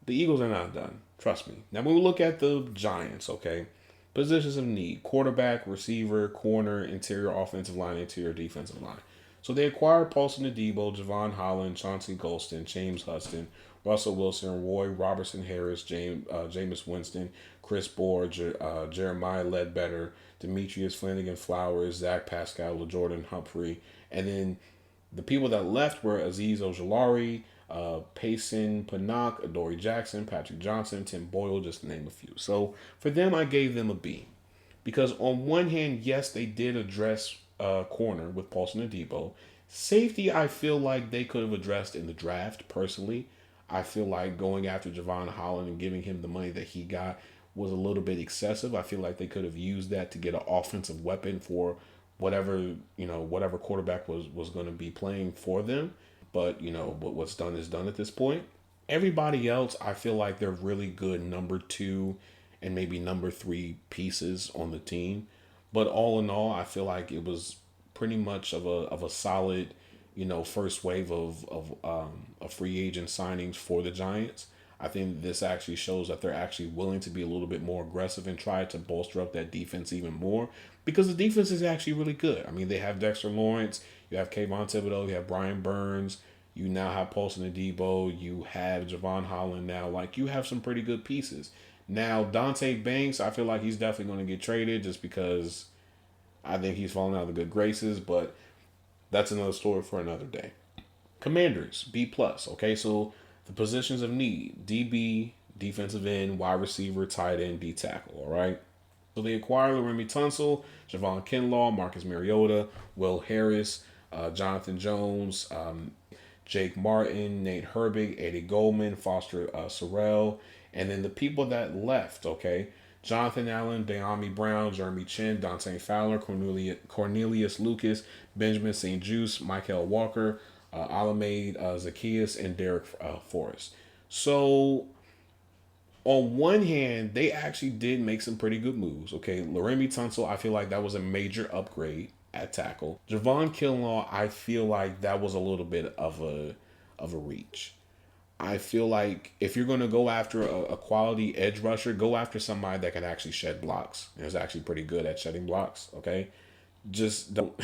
the Eagles are not done. Trust me. Now, when we look at the Giants, okay, positions of need: quarterback, receiver, corner, interior offensive line, interior defensive line. So they acquired Paulson Adebo, Javon Holland, Chauncey Golston, James Huston, Russell Wilson, Roy Robertson Harris, Jameis Winston, Chris Bohr, Jeremiah Ledbetter, Demetrius Flanagan Flowers, Zach Pascal, LaJordan Humphrey, and then the people that left were Aziz Ojolari, Payson Panak, Adoree Jackson, Patrick Johnson, Tim Boyle, just to name a few. So for them, I gave them a B. Because on one hand, yes, they did address corner with Paulson Adebo. Safety, I feel like they could have addressed in the draft, personally. I feel like going after Javon Holland and giving him the money that he got was a little bit excessive. I feel like they could have used that to get an offensive weapon for whatever quarterback was going to be playing for them. But what's done is done at this point. Everybody else, I feel like they're really good number two and maybe number three pieces on the team. But all in all, I feel like it was pretty much of a solid, first wave of free agent signings for the Giants. I think this actually shows that they're actually willing to be a little bit more aggressive and try to bolster up that defense even more, because the defense is actually really good. I mean, they have Dexter Lawrence, you have Kayvon Thibodeau, you have Brian Burns, you now have Paulson Adebo, you have Javon Holland now. Like, you have some pretty good pieces. Now, Dante Banks, I feel like he's definitely going to get traded just because I think he's fallen out of the good graces, but that's another story for another day. Commanders, B+. Okay, so the positions of need: DB, defensive end, wide receiver, tight end, D tackle. All right. So they acquired Laremy Tunsil, Javon Kinlaw, Marcus Mariota, Will Harris, Jonathan Jones, Jake Martin, Nate Herbig, Eddie Goldman, Foster Sorrell, and then the people that left. Okay. Jonathan Allen, De'Ami Brown, Jeremy Chin, Dante Fowler, Cornelius Lucas, Benjamin St. Juste, Michael Walker, Alameda Zacchaeus, and Derek Forrest. So, on one hand, they actually did make some pretty good moves. Okay, Laremy Tunsil, I feel like that was a major upgrade at tackle. Javon Kinlaw, I feel like that was a little bit of a reach. I feel like if you're going to go after a quality edge rusher, go after somebody that can actually shed blocks and is actually pretty good at shedding blocks. Okay, just don't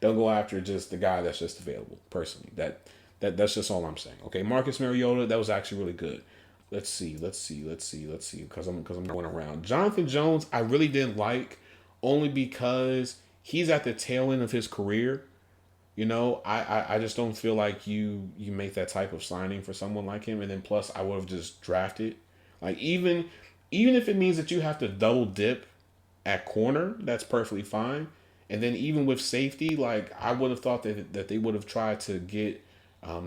don't go after just the guy that's just available. Personally, that's just all I'm saying. Okay, Marcus Mariota, that was actually really good. Let's see, because I'm going around. Jonathan Jones, I really didn't like, only because he's at the tail end of his career. I just don't feel like you make that type of signing for someone like him. And then plus, I would have just drafted. Like, even if it means that you have to double dip at corner, that's perfectly fine. And then even with safety, like, I would have thought that they would have tried to get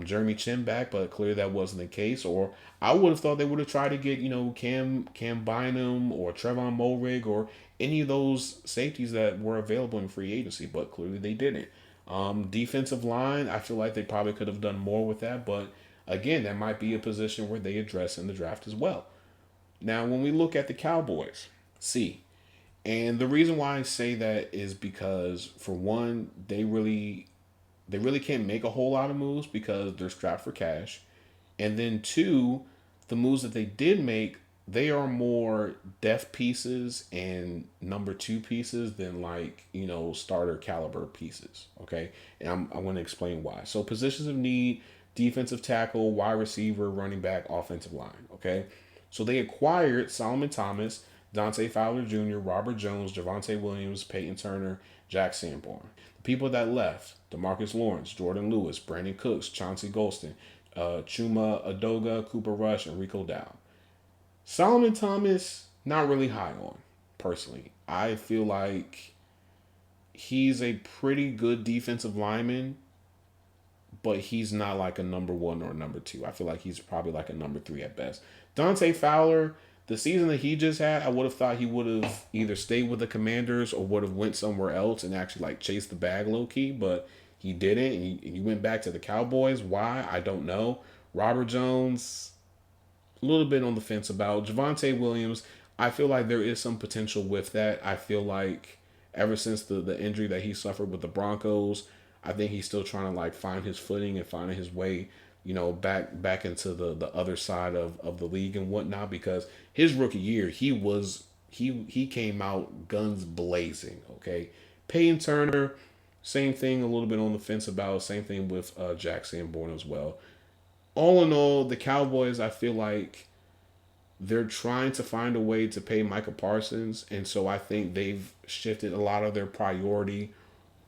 Jeremy Chin back, but clearly that wasn't the case. Or I would have thought they would have tried to get, Cam Bynum or Trevon Moehrig or any of those safeties that were available in free agency, but clearly they didn't. Defensive line, I feel like they probably could have done more with that, but again, that might be a position where they address in the draft as well. Now, when we look at the Cowboys, C. And the reason why I say that is because, for one, they really can't make a whole lot of moves because they're strapped for cash. And then two, the moves that they did make, they are more depth pieces and number two pieces than starter caliber pieces. Okay. And I'm going to explain why. So positions of need: defensive tackle, wide receiver, running back, offensive line. Okay. So they acquired Solomon Thomas, Dante Fowler Jr., Robert Jones, Javonte Williams, Peyton Turner, Jack Sanborn. The people that left: DeMarcus Lawrence, Jordan Lewis, Brandon Cooks, Chauncey Golston, Chuma Adoga, Cooper Rush, and Rico Dow. Solomon Thomas, not really high on, personally. I feel like he's a pretty good defensive lineman, but he's not like a number one or number two. I feel like he's probably like a number three at best. Dante Fowler, the season that he just had, I would have thought he would have either stayed with the Commanders or would have went somewhere else and actually chased the bag low key, but he didn't. And he went back to the Cowboys. Why? I don't know. Robert Jones, a little bit on the fence about. Javonte Williams, I feel like there is some potential with that. I feel like ever since the injury that he suffered with the Broncos, I think he's still trying to find his footing and finding his way, back into the other side of the league and whatnot, because his rookie year, he came out guns blazing. Okay. Peyton Turner, Same thing, a little bit on the fence about. Same thing with Jack Sanborn as well. All in all, the Cowboys, I feel like they're trying to find a way to pay Micah Parsons, and so I think they've shifted a lot of their priority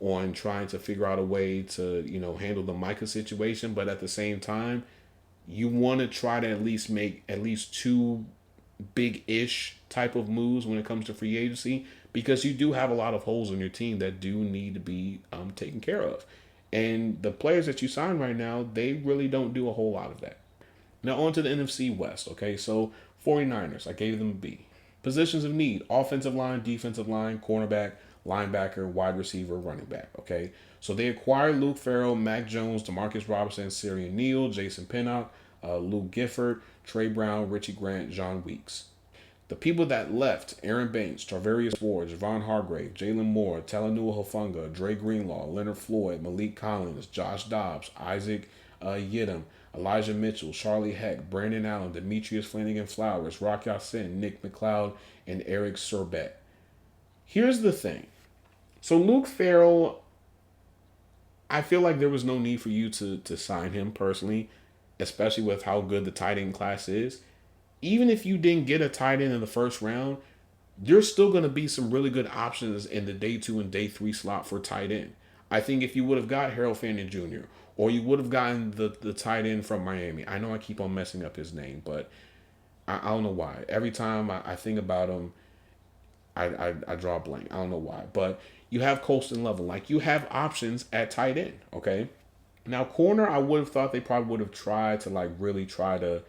on trying to figure out a way to handle the Micah situation. But at the same time, you want to try to at least make at least two big-ish type of moves when it comes to free agency, because you do have a lot of holes in your team that do need to be taken care of. And the players that you sign right now, they really don't do a whole lot of that. Now on to the NFC West, okay? So 49ers, I gave them a B. Positions of need: offensive line, defensive line, cornerback, linebacker, wide receiver, running back, okay? So they acquired Luke Farrell, Mac Jones, Demarcus Robinson, Sirian Neal, Jason Pinnock, Luke Gifford, Trey Brown, Richie Grant, John Weeks. The people that left: Aaron Banks, Tarvarius Ward, Javon Hargrave, Jalen Moore, Talanoa Hufanga, Dre Greenlaw, Leonard Floyd, Malik Collins, Josh Dobbs, Isaac Yiddom, Elijah Mitchell, Charlie Heck, Brandon Allen, Demetrius Flanagan Flowers, Rock Ya-Sin, Nick McLeod, and Eric Servet. Here's the thing. So Luke Farrell, I feel like there was no need for you to sign him personally, especially with how good the tight end class is. Even if you didn't get a tight end in the first round, there's still going to be some really good options in the day 2 and day 3 slot for tight end. I think if you would have got Harold Fanning Jr., or you would have gotten the tight end from Miami. I know I keep on messing up his name, but I don't know why. Every time I think about him, I draw a blank. I don't know why. But you have Colston Level. Like, you have options at tight end, okay? Now, corner, I would have thought they probably would have tried to, really try to,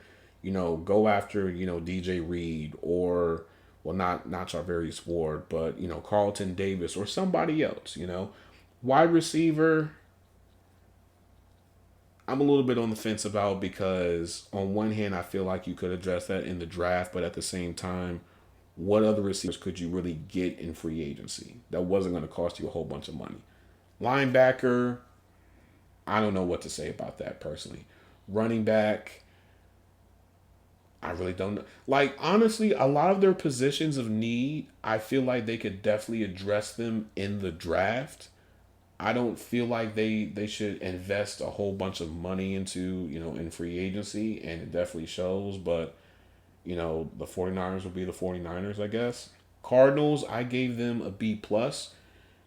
go after, DJ Reed or, well, not Charvarius Ward, but, Carlton Davis or somebody else, Wide receiver, I'm a little bit on the fence about, because on one hand, I feel like you could address that in the draft, but at the same time, what other receivers could you really get in free agency that wasn't going to cost you a whole bunch of money? Linebacker, I don't know what to say about that personally. Running back, I really don't know. Honestly, a lot of their positions of need, I feel like they could definitely address them in the draft. I don't feel like they should invest a whole bunch of money into, in free agency, and it definitely shows, but, the 49ers will be the 49ers, I guess. Cardinals, I gave them a B+.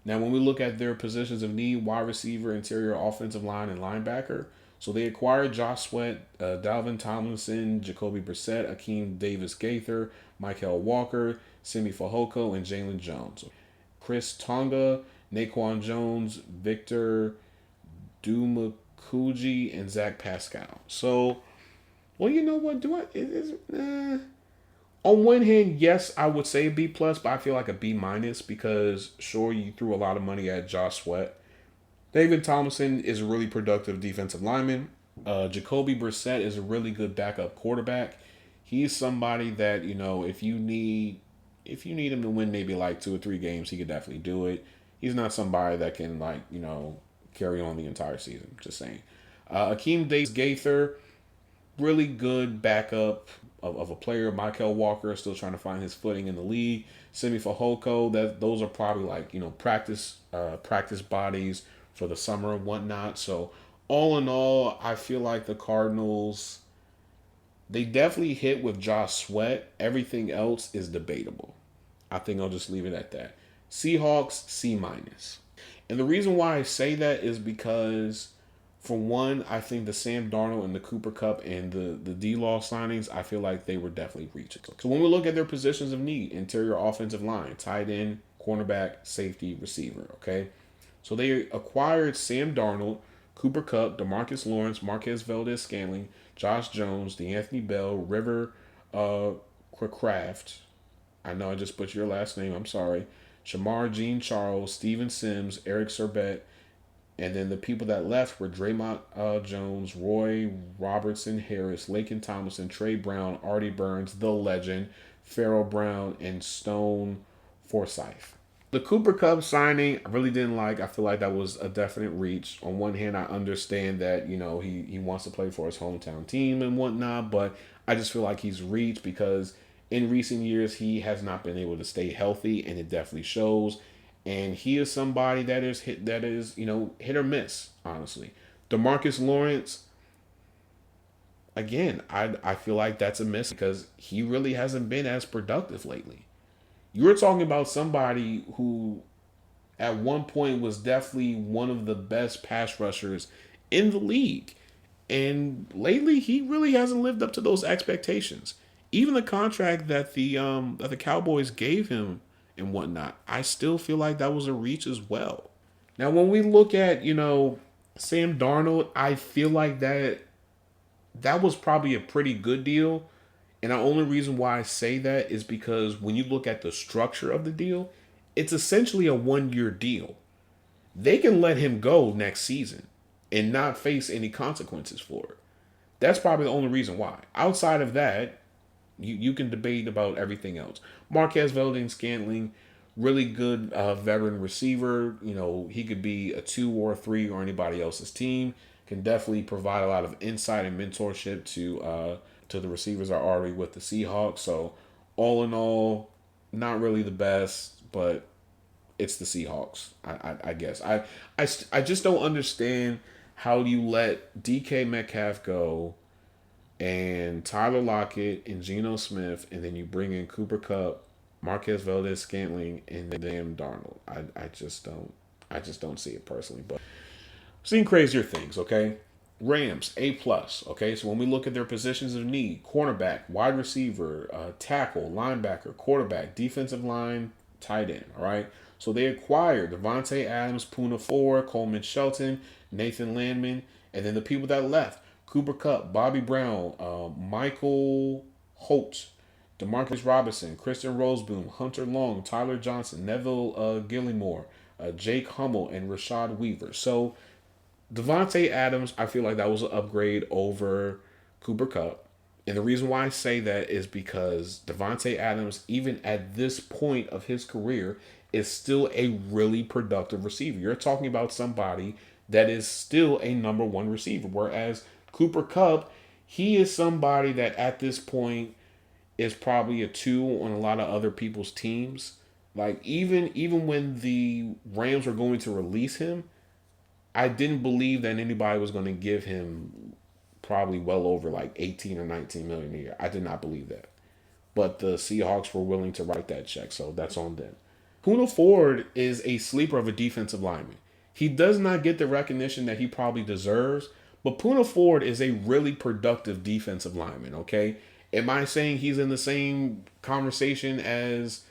Now, when we look at their positions of need: wide receiver, interior offensive line, and linebacker. So they acquired Josh Sweat, Dalvin Tomlinson, Jacoby Brissett, Akeem Davis-Gaither, Michael Walker, Simi Fehoko, and Jalen Jones. Chris Tonga, Naquan Jones, Victor Dumukuji, and Zach Pascal. So, well, you know what? On one hand, yes, I would say B+, but I feel like a B- because, sure, you threw a lot of money at Josh Sweat. David Tomlinson is a really productive defensive lineman. Jacoby Brissett is a really good backup quarterback. He's somebody that, if you need him to win maybe 2 or 3 games, he could definitely do it. He's not somebody that can carry on the entire season. Just saying. Akeem Davis-Gaither, really good backup of a player. Michael Walker is still trying to find his footing in the league. Simi Fehoko, those are probably practice bodies for the summer and whatnot. So all in all, I feel like the Cardinals, they definitely hit with Josh Sweat. Everything else is debatable. I think I'll just leave it at that. Seahawks, C-. And the reason why I say that is because, for one, I think the Sam Darnold and the Cooper Kupp and the D-Law signings, I feel like they were definitely reaching. So when we look at their positions of need: interior offensive line, tight end, cornerback, safety, receiver, okay? So they acquired Sam Darnold, Cooper Kupp, DeMarcus Lawrence, Marquez Valdez-Scantling, Josh Jones, DeAnthony Bell, River Craft. I know I just butchered your last name. I'm sorry. Shamar Jean Charles, Steven Sims, Eric Servet. And then the people that left were Draymond Jones, Roy Robertson Harris, Laken Tomlinson, Trey Brown, Artie Burns, The Legend, Farrell Brown, and Stone Forsythe. The Cooper Kupp signing, I really didn't like. I feel like that was a definite reach. On one hand, I understand that, he wants to play for his hometown team and whatnot, but I just feel like he's reached, because in recent years, he has not been able to stay healthy, and it definitely shows. And he is somebody that is hit or miss, honestly. DeMarcus Lawrence, again, I feel like that's a miss because he really hasn't been as productive lately. You're talking about somebody who at one point was definitely one of the best pass rushers in the league. And lately he really hasn't lived up to those expectations. Even the contract that the Cowboys gave him and whatnot, I still feel like that was a reach as well. Now when we look at, Sam Darnold, I feel like that was probably a pretty good deal. And the only reason why I say that is because when you look at the structure of the deal, it's essentially a 1 year deal. They can let him go next season and not face any consequences for it. That's probably the only reason why. Outside of that, you can debate about everything else. Marquez Valdes-Scantling, really good veteran receiver. He could be a 2 or a 3 or anybody else's team. Can definitely provide a lot of insight and mentorship to the receivers that are already with the Seahawks. So all in all, not really the best, but it's the Seahawks. I guess I just don't understand how you let DK Metcalf go and Tyler Lockett and Geno Smith, and then you bring in Cooper Kupp, Marquez Valdes-Scantling, and then Darnold. I just don't see it personally, but I've seen crazier things. Okay, Rams A+. Okay, so when we look at their positions of need, cornerback, wide receiver, tackle, linebacker, quarterback, defensive line, tight end. All right, so they acquired Devontae Adams, Poona Ford, Coleman Shelton, Nathan Landman, and then the people that left: Cooper Kupp, Bobby Brown, Michael Holt, Demarcus Robinson, Christian Roseboom, Hunter Long, Tyler Johnson, Neville Gillimore, Jake Hummel, and Rashad Weaver. So Devontae Adams, I feel like that was an upgrade over Cooper Kupp. And the reason why I say that is because Devontae Adams, even at this point of his career, is still a really productive receiver. You're talking about somebody that is still a number one receiver. Whereas Cooper Kupp, he is somebody that at this point is probably a 2 on a lot of other people's teams. Like even when the Rams were going to release him, I didn't believe that anybody was going to give him probably well over like 18 or 19 million a year. I did not believe that. But the Seahawks were willing to write that check, so that's on them. Poona Ford is a sleeper of a defensive lineman. He does not get the recognition that he probably deserves, but Poona Ford is a really productive defensive lineman, okay? Am I saying he's in the same conversation as,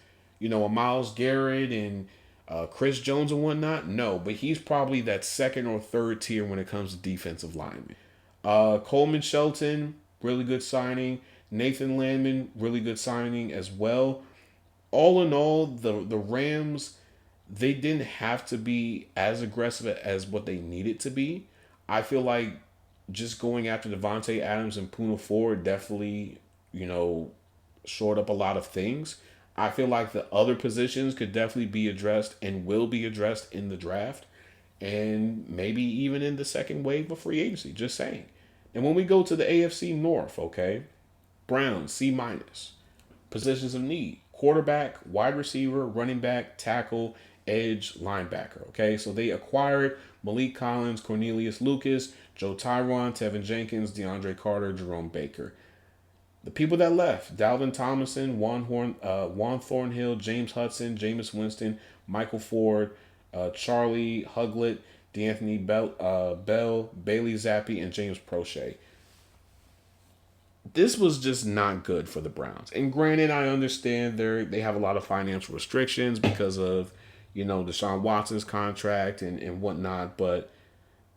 a Myles Garrett and Chris Jones and whatnot? No, but he's probably that second or third tier when it comes to defensive linemen. Coleman Shelton, really good signing. Nathan Landman, really good signing as well. All in all, the Rams, they didn't have to be as aggressive as what they needed to be. I feel like just going after Devontae Adams and Poona Ford definitely, shored up a lot of things. I feel like the other positions could definitely be addressed and will be addressed in the draft and maybe even in the second wave of free agency. Just saying. And when we go to the AFC North, okay, Browns, C-. Positions of need: quarterback, wide receiver, running back, tackle, edge, linebacker. Okay, so they acquired Malik Collins, Cornelius Lucas, Joe Tyron, Tevin Jenkins, DeAndre Carter, Jerome Baker. The people that left: Dalvin Tomlinson, Juan Thornhill, James Hudson, Jameis Winston, Michael Ford, Charlie Huglett, D'Anthony Bell, Bailey Zappi, and James Prochet. This was just not good for the Browns. And granted, I understand they have a lot of financial restrictions because of, Deshaun Watson's contract and whatnot, but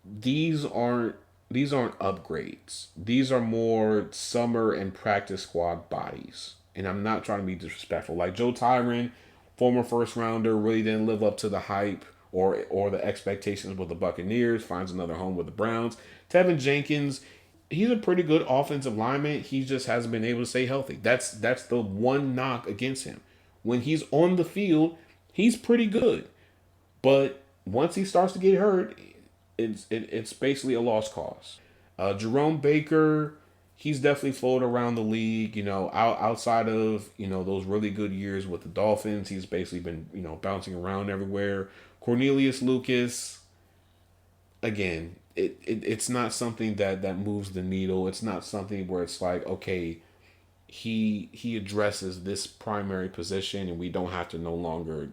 these aren't upgrades. These are more summer and practice squad bodies. And I'm not trying to be disrespectful. Like Joe Tyron, former first rounder, really didn't live up to the hype or the expectations with the Buccaneers, finds another home with the Browns. Tevin Jenkins, he's a pretty good offensive lineman. He just hasn't been able to stay healthy. That's the one knock against him. When he's on the field, he's pretty good. But once he starts to get hurt, it's basically a lost cause. Jerome Baker, he's definitely floated around the league. Outside of those really good years with the Dolphins, he's basically been bouncing around everywhere. Cornelius Lucas, again, it's not something that moves the needle. It's not something where it's like, okay, he addresses this primary position and we don't have to no longer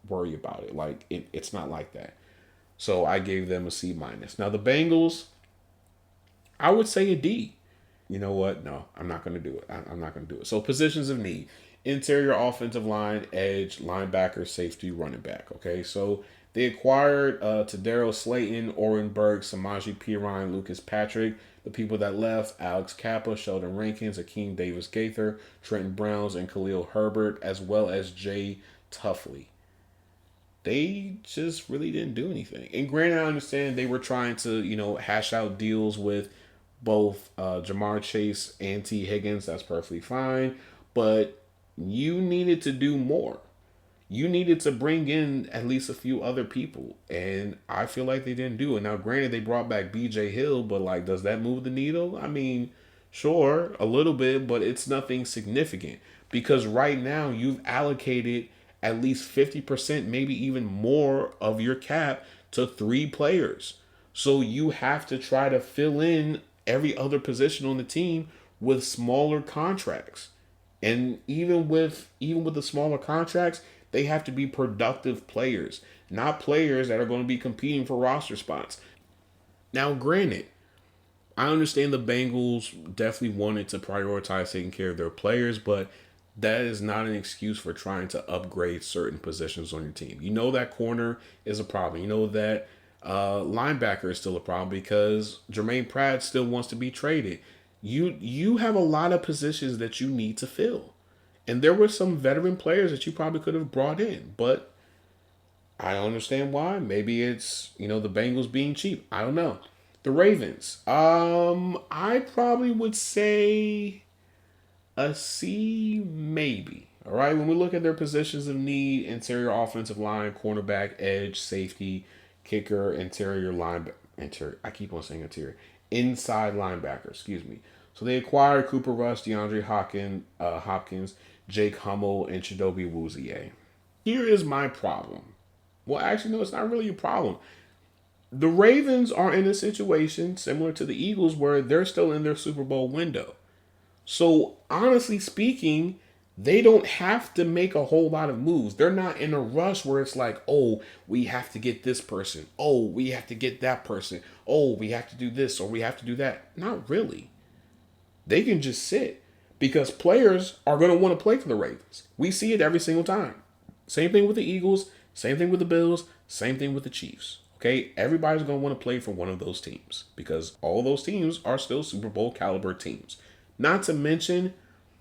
worry about it. Like it's not like that. So I gave them a C minus. Now the Bengals, I would say a D. You know what? No, I'm not going to do it. I'm not going to do it. So positions of need: interior offensive line, edge, linebacker, safety, running back. Okay, so they acquired Tadaro Slayton, Oren Burke, Samaje Perine, Lucas Patrick. The people that left: Alex Kappa, Sheldon Rankins, Akeem Davis Gaither, Trenton Browns, and Khalil Herbert, as well as Jay Tuffley. They just really didn't do anything. And granted, I understand they were trying to, hash out deals with both Jamar Chase and T. Higgins. That's perfectly fine. But you needed to do more. You needed to bring in at least a few other people. And I feel like they didn't do it. Now, granted, they brought back BJ Hill, but like, does that move the needle? I mean, sure, a little bit, but it's nothing significant. Because right now you've allocated at least 50%, maybe even more of your cap to 3 players. So you have to try to fill in every other position on the team with smaller contracts. And even with the smaller contracts, they have to be productive players, not players that are going to be competing for roster spots. Now, granted, I understand the Bengals definitely wanted to prioritize taking care of their players, but that is not an excuse for trying to upgrade certain positions on your team. You know that corner is a problem. You know that linebacker is still a problem because Jermaine Pratt still wants to be traded. You have a lot of positions that you need to fill. And there were some veteran players that you probably could have brought in, but I don't understand why. Maybe it's, the Bengals being cheap. I don't know. The Ravens. I probably would say a C maybe. All right. When we look at their positions of need: interior offensive line, cornerback, edge, safety, kicker, interior line, interior. I keep on saying interior. Inside linebacker. Excuse me. So they acquired Cooper Rush, DeAndre Hopkins, Jake Hummel, and Chidobe Awuzie. Here is my problem. Well, actually, no, it's not really a problem. The Ravens are in a situation similar to the Eagles where they're still in their Super Bowl window. So, honestly speaking, they don't have to make a whole lot of moves. They're not in a rush where it's like, oh, we have to get this person. Oh, we have to get that person. Oh, we have to do this or we have to do that. Not really. They can just sit because players are going to want to play for the Ravens. We see it every single time. Same thing with the Eagles, same thing with the Bills, same thing with the Chiefs. Okay, everybody's going to want to play for one of those teams because all those teams are still Super Bowl caliber teams. Not to mention,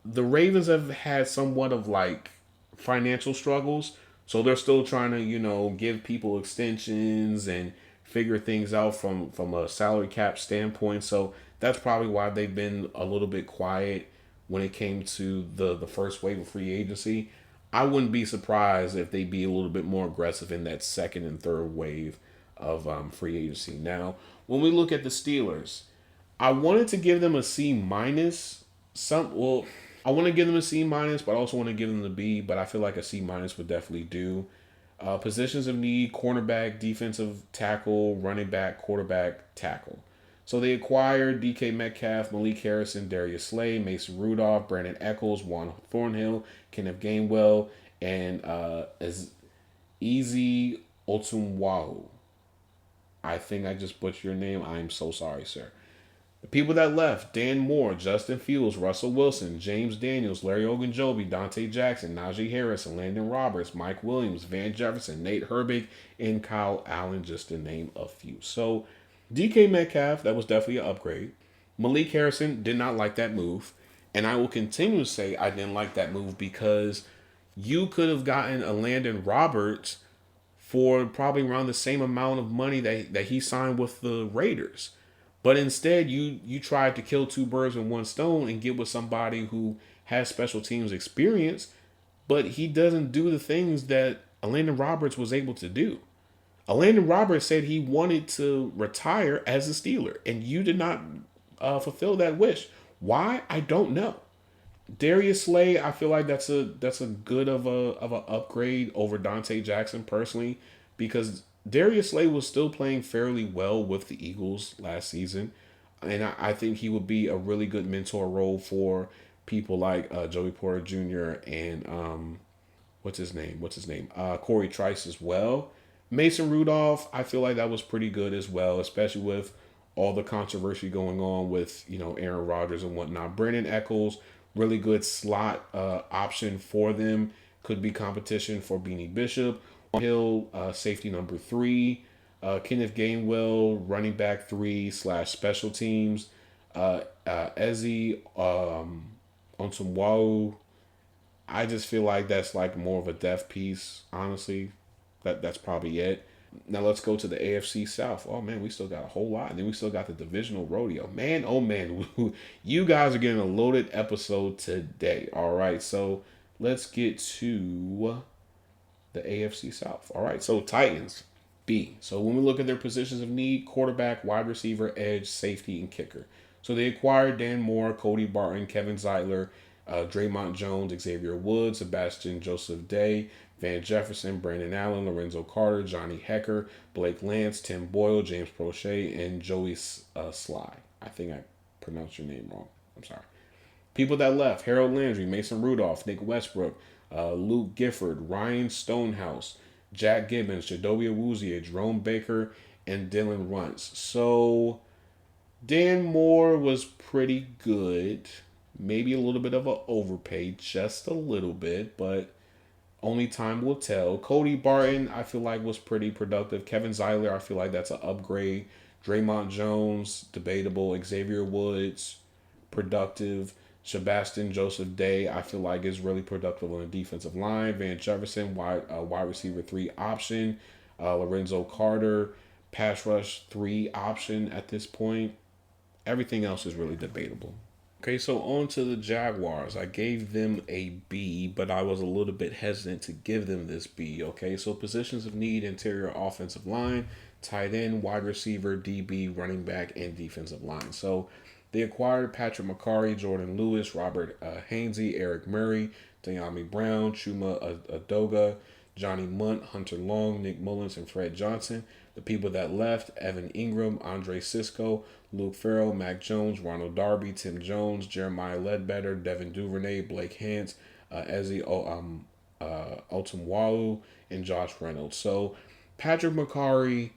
the Ravens have had somewhat of like financial struggles, so they're still trying to, give people extensions and figure things out from a salary cap standpoint. So that's probably why they've been a little bit quiet when it came to the first wave of free agency. I wouldn't be surprised if they be a little bit more aggressive in that second and third wave of free agency. Now, when we look at the Steelers, I wanted to give them a C minus. I want to give them a C minus, but I also want to give them the B. But I feel like a C minus would definitely do. Positions of need: cornerback, defensive tackle, running back, quarterback, tackle. So they acquired DK Metcalf, Malik Harrison, Darius Slay, Mason Rudolph, Brandon Eccles, Juan Thornhill, Kenneth Gainwell, and as Easy Otunwahu. I think I just butchered your name. I am so sorry, sir. The people that left: Dan Moore, Justin Fields, Russell Wilson, James Daniels, Larry Ogunjobi, Dante Jackson, Najee Harris, Landon Roberts, Mike Williams, Van Jefferson, Nate Herbig, and Kyle Allen, just to name a few. So DK Metcalf, that was definitely an upgrade. Malik Harrison, did not like that move. And I will continue to say I didn't like that move because you could have gotten a Landon Roberts for probably around the same amount of money that he signed with the Raiders. But instead, you tried to kill 2 birds with 1 stone and get with somebody who has special teams experience, but he doesn't do the things that Landon Roberts was able to do. Landon Roberts said he wanted to retire as a Steeler, and you did not fulfill that wish. Why? I don't know. Darius Slay, I feel like that's a good of a upgrade over Dante Jackson personally, because Darius Slay was still playing fairly well with the Eagles last season, and I think he would be a really good mentor role for people like Joey Porter Jr. and Corey Trice as well. Mason Rudolph, I feel like that was pretty good as well, especially with all the controversy going on with Aaron Rodgers and whatnot. Brandon Eccles, really good slot option for them. Could be competition for Beanie Bishop. Hill, safety number 3. Kenneth Gainwell, running back 3 / special teams. Ezzy Ontumwau, I just feel like that's like more of a depth piece, honestly. That's probably it. Now let's go to the AFC South. Oh man, we still got a whole lot. And then we still got the divisional rodeo. Man, oh man, you guys are getting a loaded episode today. All right, so let's get to the AFC South. All right, so Titans, B. So when we look at their positions of need, quarterback, wide receiver, edge, safety, and kicker. So they acquired Dan Moore, Cody Barton, Kevin Zeitler, Draymond Jones, Xavier Woods, Sebastian Joseph Day, Van Jefferson, Brandon Allen, Lorenzo Carter, Johnny Hecker, Blake Lance, Tim Boyle, James Prochet, and Joey Sly. I think I pronounced your name wrong. I'm sorry. People that left: Harold Landry, Mason Rudolph, Nick Westbrook, Luke Gifford, Ryan Stonehouse, Jack Gibbons, Jadobi Awuzie, Jerome Baker, and Dylan Runts. So Dan Moore was pretty good. Maybe a little bit of an overpay, just a little bit, but only time will tell. Cody Barton, I feel like, was pretty productive. Kevin Zeitler, I feel like that's an upgrade. Draymond Jones, debatable. Xavier Woods, productive. Sebastian Joseph Day, I feel like, is really productive on the defensive line. Van Jefferson, wide receiver 3 option. Lorenzo Carter, pass rush 3 option at this point. Everything else is really debatable. Okay, so on to the Jaguars. I gave them a B, but I was a little bit hesitant to give them this B. Okay, so positions of need: interior offensive line, tight end, wide receiver, DB, running back, and defensive line. So they acquired Patrick McCarry, Jordan Lewis, Robert Hainsey, Eric Murray, De'Ami Brown, Chuma Adoga, Johnny Munt, Hunter Long, Nick Mullins, and Fred Johnson. The people that left: Evan Ingram, Andre Sisco, Luke Farrell, Mac Jones, Ronald Darby, Tim Jones, Jeremiah Ledbetter, Devin Duvernay, Blake Hance, Ezzy Otumwalu, and Josh Reynolds. So Patrick McCarry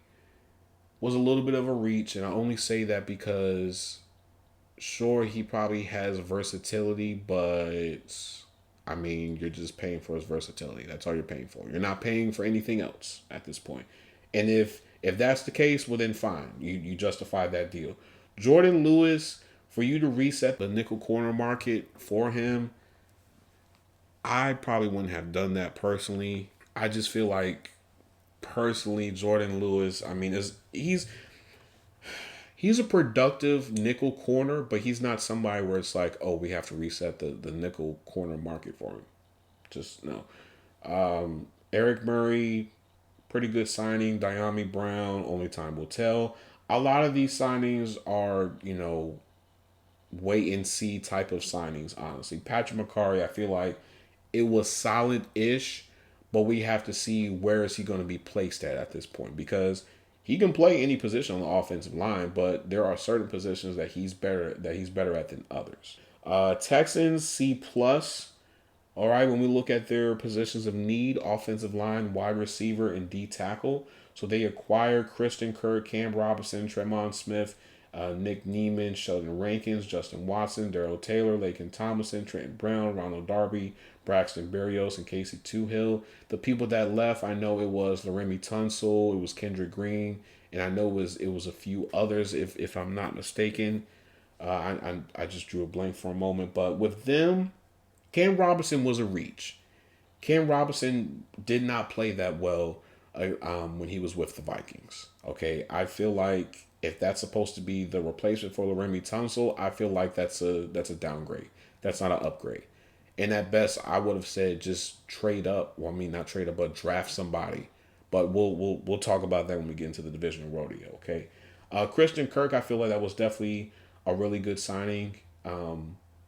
was a little bit of a reach, and I only say that because sure, he probably has versatility, but I mean, you're just paying for his versatility. That's all you're paying for. You're not paying for anything else at this point. And if that's the case, well then fine. You justify that deal. Jordan Lewis, for you to reset the nickel corner market for him, I probably wouldn't have done that personally. I just feel like personally Jordan Lewis, I mean, he's a productive nickel corner, but he's not somebody where it's like, oh, we have to reset the nickel corner market for him. Just no. Eric Murray, pretty good signing. De'Ami Brown, only time will tell. A lot of these signings are, wait and see type of signings, honestly. Patrick McCarry, I feel like it was solid-ish, but we have to see where is he going to be placed at this point, because he can play any position on the offensive line, but there are certain positions that he's better at than others. Texans C plus. All right, when we look at their positions of need: offensive line, wide receiver, and D tackle. So they acquired Christian Kirk, Cam Robinson, Tremont Smith, Nick Neiman, Sheldon Rankins, Justin Watson, Darrell Taylor, Laken Tomlinson, Trenton Brown, Ronald Darby, Braxton Berrios, and Casey Toohill. The people that left, I know it was Laremy Tunsil, it was Kendrick Green, and I know it was a few others, if I'm not mistaken. I just drew a blank for a moment, but with them, Cam Robinson was a reach. Cam Robinson did not play that well when he was with the Vikings. Okay, I feel like if that's supposed to be the replacement for Laremy Tunsil, I feel like that's a downgrade. That's not an upgrade. And at best, I would have said just trade up. Well, I mean, not trade up, but draft somebody. But we'll talk about that when we get into the divisional rodeo. Okay, Christian Kirk, I feel like that was definitely a really good signing.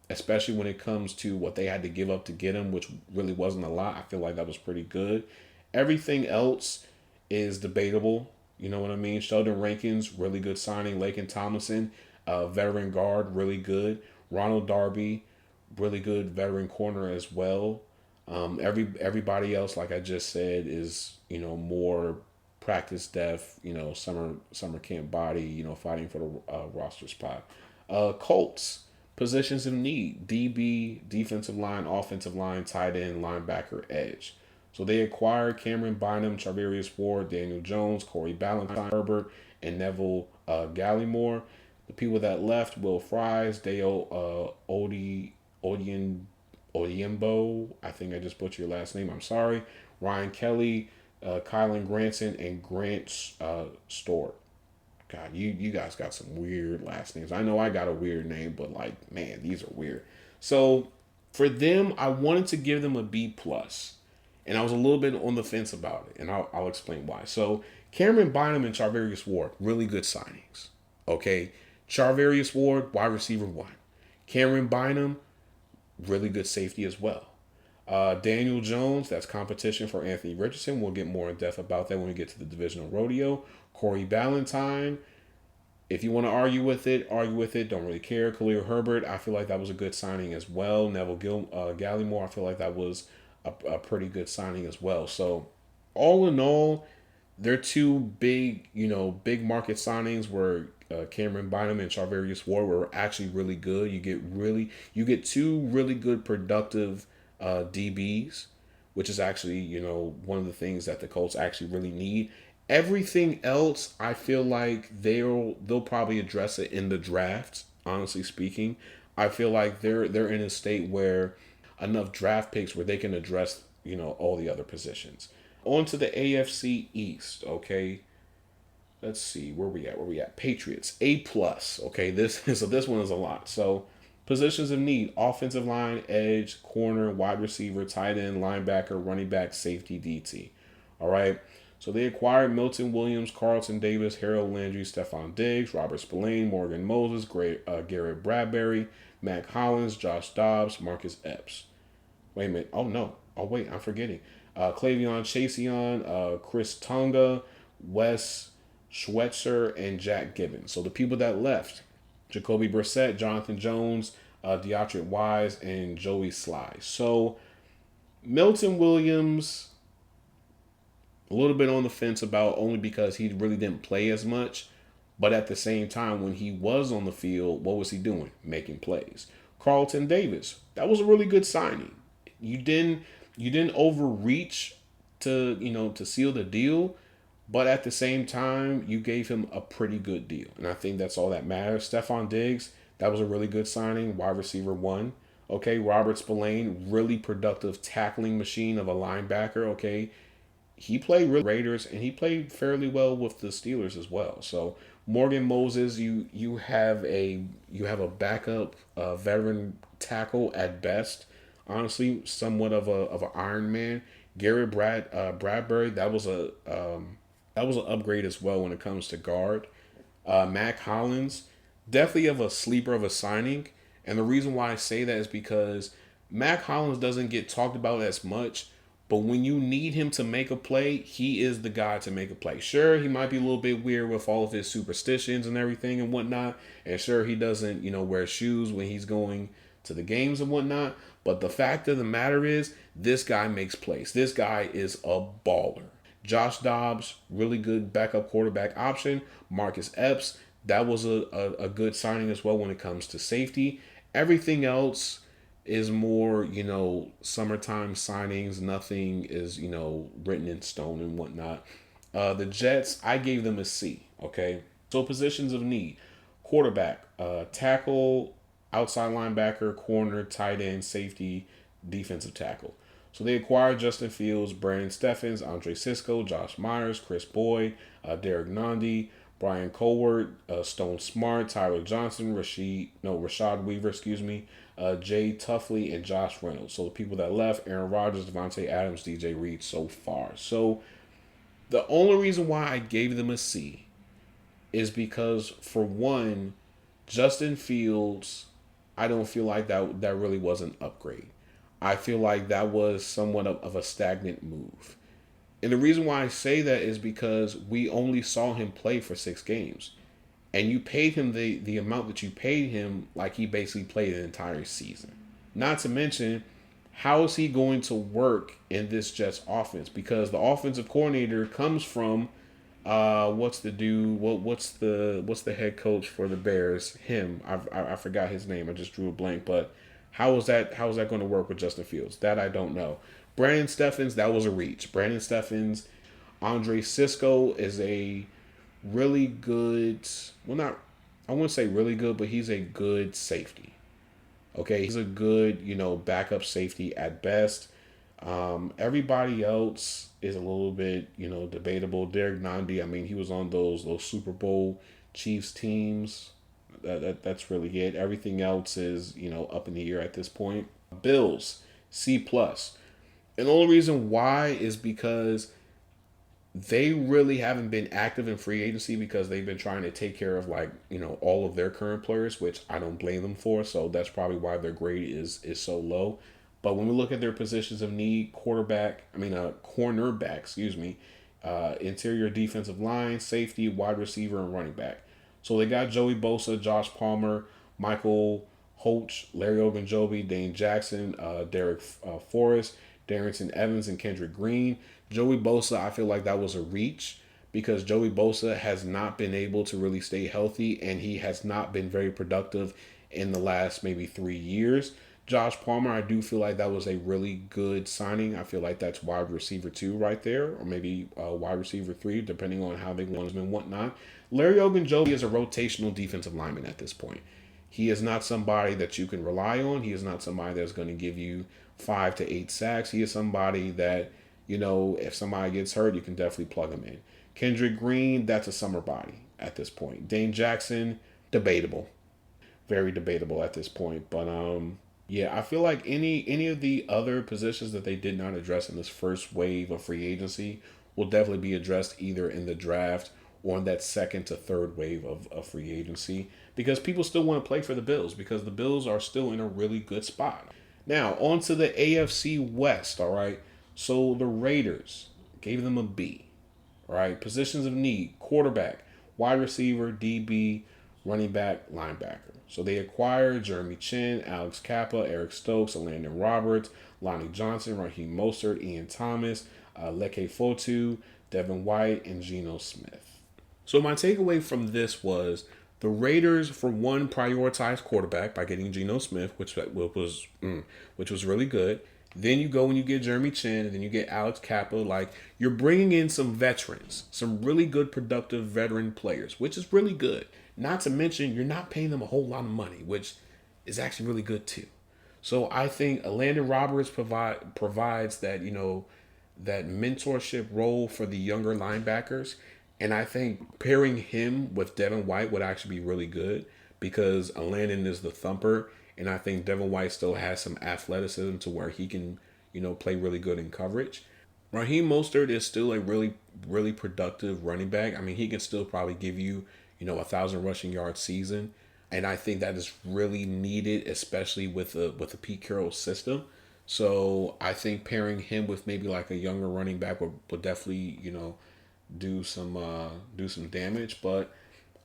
especially when it comes to what they had to give up to get him, which really wasn't a lot. I feel like that was pretty good. Everything else is debatable. You know what I mean? Sheldon Rankins, really good signing. Laken Tomlinson, veteran guard, really good. Ronald Darby, really good veteran corner as well. Everybody else, like I just said, is more practice depth. Summer camp body. Fighting for the roster spot. Colts positions of need: DB, defensive line, offensive line, tight end, linebacker, edge. So they acquired Cameron Bynum, Charvarius Ward, Daniel Jones, Corey Ballantyne, Herbert, and Neville Gallimore. The people that left: Will Fries, Dale Odiembo. I think I just butchered your last name. I'm sorry. Ryan Kelly, Kylan Granson, and Grant Stewart. God, you guys got some weird last names. I know I got a weird name, but man, these are weird. So for them, I wanted to give them a B plus, and I was a little bit on the fence about it, and I'll explain why. So Cameron Bynum and Charvarius Ward, really good signings. Okay, Charvarius Ward, wide receiver one. Cameron Bynum, really good safety as well. Daniel Jones, that's competition for Anthony Richardson. We'll get more in depth about that when we get to the divisional rodeo. Corey Ballantyne, if you want to argue with it, argue with it. Don't really care. Khalil Herbert, I feel like that was a good signing as well. Neville Gallimore, I feel like that was a pretty good signing as well. So all in all, their two big market signings were Cameron Bynum and Charvarius Ward were actually really good. You get two really good productive DBs, which is actually one of the things that the Colts actually really need. Everything else, I feel like they'll probably address it in the draft. Honestly speaking, I feel like they're in a state where enough draft picks where they can address all the other positions. On to the AFC East. Okay, let's see where we at. Patriots, A plus. Okay, this one is a lot. So positions of need: offensive line, edge, corner, wide receiver, tight end, linebacker, running back, safety, DT. All right. So they acquired Milton Williams, Carlton Davis, Harold Landry, Stefon Diggs, Robert Spillane, Morgan Moses, Garrett Bradbury, Mac Hollins, Josh Dobbs, Marcus Epps. Wait a minute. Oh, no. Oh, wait. I'm forgetting. Clavion Chaseon, Chris Tonga, Wes Schweitzer, and Jack Gibbons. So the people that left: Jacoby Brissett, Jonathan Jones, Deontay Wise, and Joey Sly. So Milton Williams, a little bit on the fence about, only because he really didn't play as much. But at the same time, when he was on the field, what was he doing? Making plays. Carlton Davis, that was a really good signing. You didn't overreach to seal the deal, but at the same time, you gave him a pretty good deal. And I think that's all that matters. Stefon Diggs, that was a really good signing. Wide receiver one. Okay, Robert Spillane, really productive tackling machine of a linebacker. Okay, he played really Raiders, and he played fairly well with the Steelers as well. So Morgan Moses, you have a backup veteran tackle at best. Honestly, somewhat of an Iron Man. Garrett Bradbury, that was an upgrade as well when it comes to guard. Mac Hollins, definitely of a sleeper of a signing. And the reason why I say that is because Mac Hollins doesn't get talked about as much, but when you need him to make a play, he is the guy to make a play. Sure, he might be a little bit weird with all of his superstitions and everything and whatnot. And sure, he doesn't, wear shoes when he's going to the games and whatnot. But the fact of the matter is, this guy makes plays. This guy is a baller. Josh Dobbs, really good backup quarterback option. Marcus Epps, that was a good signing as well when it comes to safety. Everything else is more, summertime signings. Nothing is, written in stone and whatnot. The Jets, I gave them a C. Okay. So positions of need: quarterback, tackle, outside linebacker, corner, tight end, safety, defensive tackle. So they acquired Justin Fields, Brandon Steffens, Andre Cisco, Josh Myers, Chris Boyd, Derek Nandi, Brian Colward, Stone Smart, Tyler Johnson, Rashad Weaver, Jay Tuffley, and Josh Reynolds. So the people that left: Aaron Rodgers, Devontae Adams, DJ Reed so far. So the only reason why I gave them a C is because, for one, Justin Fields I don't feel like that really was an upgrade. I feel like that was somewhat of a stagnant move. And the reason why I say that is because we only saw him play for 6 games. And you paid him the amount that you paid him like he basically played an entire season. Not to mention, how is he going to work in this Jets offense? Because the offensive coordinator comes from what's the dude? What's the head coach for the Bears? Him. I forgot his name. I just drew a blank. But how is that going to work with Justin Fields? That I don't know. Brandon Steffens, that was a reach. Brandon Steffens, Andre Cisco is a really good. Well, not. I wouldn't say really good, but he's a good safety. Okay, he's a good, backup safety at best. Everybody else is a little bit, debatable. Derek Nandi, I mean, he was on those Super Bowl Chiefs teams. That's really it. Everything else is, up in the air at this point. Bills, C plus. And the only reason why is because they really haven't been active in free agency because they've been trying to take care of all of their current players, which I don't blame them for. So that's probably why their grade is so low. But when we look at their positions of need, cornerback, interior defensive line, safety, wide receiver, and running back. So they got Joey Bosa, Josh Palmer, Michael Holt, Larry Ogunjobi, Dane Jackson, Derek Forrest, Darrington Evans, and Kendrick Green. Joey Bosa, I feel like that was a reach because Joey Bosa has not been able to really stay healthy and he has not been very productive in the last maybe 3 years. Josh Palmer, I do feel like that was a really good signing. I feel like that's wide receiver 2 right there, or maybe wide receiver 3, depending on how they want him and whatnot. Larry Ogunjobi is a rotational defensive lineman at this point. He is not somebody that you can rely on. He is not somebody that's going to give you 5 to 8 sacks. He is somebody that, if somebody gets hurt, you can definitely plug him in. Kendrick Green, that's a summer body at this point. Dane Jackson, debatable. Very debatable at this point. But yeah, I feel like any of the other positions that they did not address in this first wave of free agency will definitely be addressed either in the draft or in that second to third wave of free agency because people still want to play for the Bills because the Bills are still in a really good spot. Now, on to the AFC West, all right? So the Raiders gave them a B, all right? Positions of need, quarterback, wide receiver, DB, running back, linebacker. So they acquired Jeremy Chin, Alex Kappa, Eric Stokes, Landon Roberts, Lonnie Johnson, Raheem Mostert, Ian Thomas, Leke Fotu, Devin White, and Geno Smith. So my takeaway from this was the Raiders, for one, prioritized quarterback by getting Geno Smith, which was really good. Then you go and you get Jeremy Chin, and then you get Alex Kappa. Like, you're bringing in some veterans, some really good, productive veteran players, which is really good. Not to mention, you're not paying them a whole lot of money, which is actually really good too. So I think Landon Roberts provides that, that mentorship role for the younger linebackers. And I think pairing him with Devin White would actually be really good because Landon is the thumper. And I think Devin White still has some athleticism to where he can, play really good in coverage. Raheem Mostert is still a really, really productive running back. I mean, he can still probably give you, 1,000 rushing yard season. And I think that is really needed, especially with the Pete Carroll system. So I think pairing him with maybe like a younger running back would definitely, do some damage. But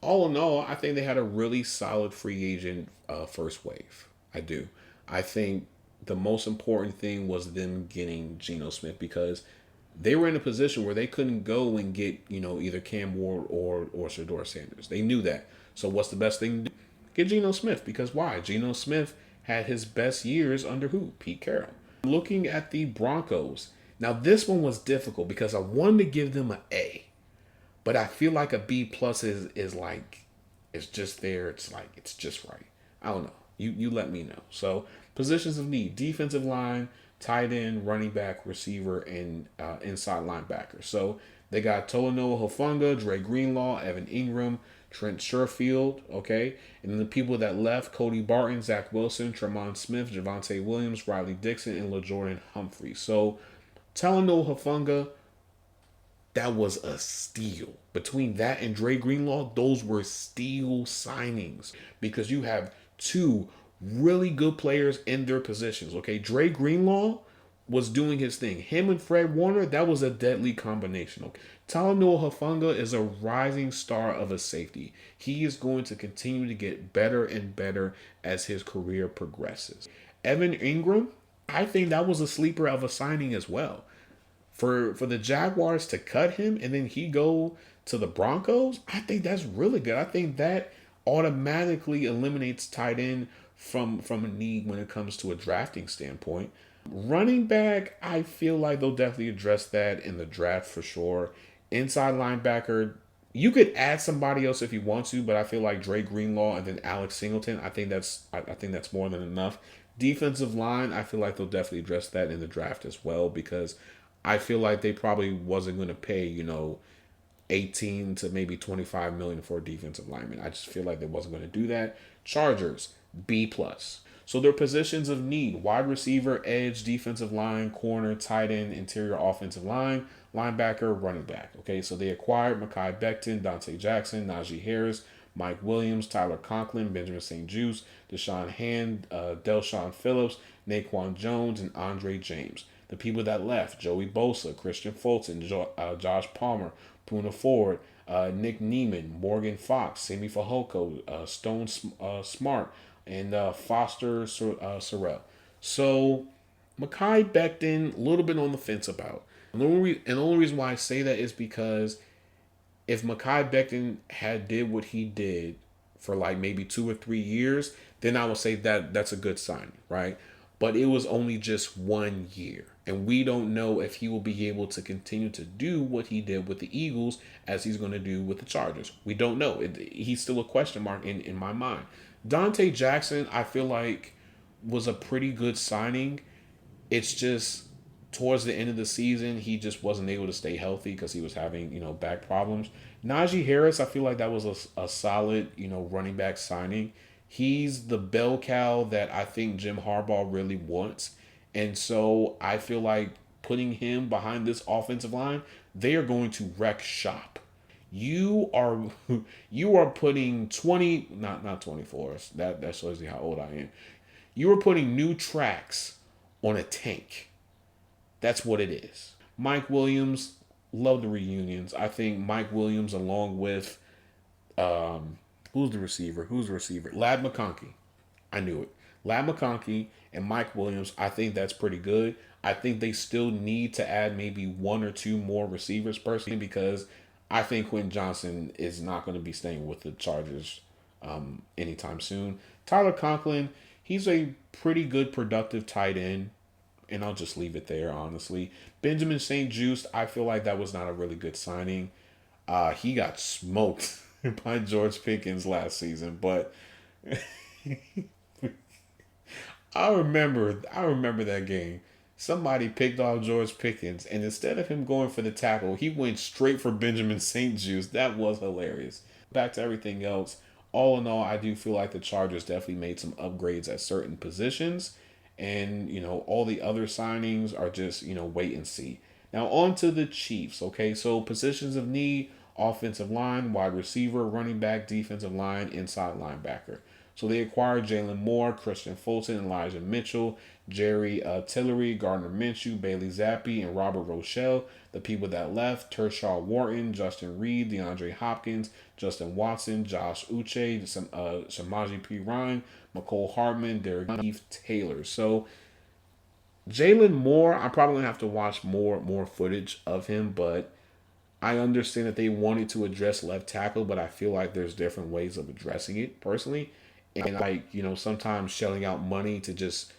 all in all, I think they had a really solid free agent first wave. I do. I think the most important thing was them getting Geno Smith because they were in a position where they couldn't go and get, either Cam Ward or Shedeur Sanders. They knew that. So what's the best thing to do? Get Geno Smith because why? Geno Smith had his best years under who? Pete Carroll. Looking at the Broncos. Now this one was difficult because I wanted to give them an A. But I feel like a B plus is like, it's just there. It's like, it's just right. I don't know. You let me know. So positions of need, defensive line, tight end, running back, receiver, and inside linebacker. So they got Tolanoa Hufanga, Dre Greenlaw, Evan Ingram, Trent Sherfield, okay? And then the people that left, Cody Barton, Zach Wilson, Tremont Smith, Javonte Williams, Riley Dixon, and LaJordan Humphrey. So Tolanoa Hufanga, that was a steal. Between that and Dre Greenlaw, those were steal signings because you have two really good players in their positions. Okay, Dre Greenlaw was doing his thing. Him and Fred Warner, that was a deadly combination. Okay, Talanoa Hufanga is a rising star of a safety. He is going to continue to get better and better as his career progresses. Evan Ingram, I think that was a sleeper of a signing as well. For the Jaguars to cut him and then he go to the Broncos, I think that's really good. I think that automatically eliminates tight end from a need when it comes to a drafting standpoint. Running back, I feel like they'll definitely address that in the draft for sure. Inside linebacker, you could add somebody else if you want to, but I feel like Dre Greenlaw and then Alex Singleton. I think that's more than enough. Defensive line, I feel like they'll definitely address that in the draft as well because I feel like they probably wasn't going to pay 18 to maybe 25 million for a defensive lineman. I just feel like they wasn't going to do that. Chargers, B plus. So their positions of need: wide receiver, edge, defensive line, corner, tight end, interior offensive line, linebacker, running back. Okay, so they acquired Mekhi Becton, Dante Jackson, Najee Harris, Mike Williams, Tyler Conklin, Benjamin St. Juste, Deshaun Hand, Delshawn Phillips, Naquan Jones, and Andre James. The people that left: Joey Bosa, Christian Fulton, Josh Palmer, Poona Ford, Nick Neiman, Morgan Fox, Simi Fehoko, Stone Smart, and Foster Sorrell. So Mekhi Becton, a little bit on the fence about. And the only reason why I say that is because if Mekhi Becton had did what he did for like maybe 2 or 3 years, then I would say that that's a good sign, right? But it was only just 1 year. And we don't know if he will be able to continue to do what he did with the Eagles as he's going to do with the Chargers. We don't know. He's still a question mark in my mind. Dante Jackson, I feel like, was a pretty good signing. It's just towards the end of the season, he just wasn't able to stay healthy because he was having, back problems. Najee Harris, I feel like that was a solid, running back signing. He's the bell cow that I think Jim Harbaugh really wants. And so I feel like putting him behind this offensive line, they are going to wreck shop. You are putting 20, not 24. That shows you how old I am. You are putting new tracks on a tank. That's what it is. Mike Williams, love the reunions. I think Mike Williams along with who's the receiver? Lad McConkey. I knew it. Lad McConkey and Mike Williams, I think that's pretty good. I think they still need to add maybe 1 or 2 more receivers personally because I think Quentin Johnson is not going to be staying with the Chargers anytime soon. Tyler Conklin, he's a pretty good productive tight end, and I'll just leave it there, honestly. Benjamin St. Juste, I feel like that was not a really good signing. He got smoked by George Pickens last season, but I remember that game. Somebody picked off George Pickens, and instead of him going for the tackle, he went straight for Benjamin St. Juste. That was hilarious. Back to everything else. All in all, I do feel like the Chargers definitely made some upgrades at certain positions. And, all the other signings are just, wait and see. Now, on to the Chiefs, okay? So, positions of need: offensive line, wide receiver, running back, defensive line, inside linebacker. So they acquired Jalen Moore, Christian Fulton, Elijah Mitchell, Jerry Tillery, Gardner Minshew, Bailey Zappi, and Robert Rochelle. The people that left: Tershaw Wharton, Justin Reed, DeAndre Hopkins, Justin Watson, Josh Uche, Samaje P. Ryan, McCole Hardman, Derek Keith Taylor. So Jalen Moore, I'm probably going to have to watch more footage of him, but I understand that they wanted to address left tackle, but I feel like there's different ways of addressing it personally. And sometimes shelling out money to just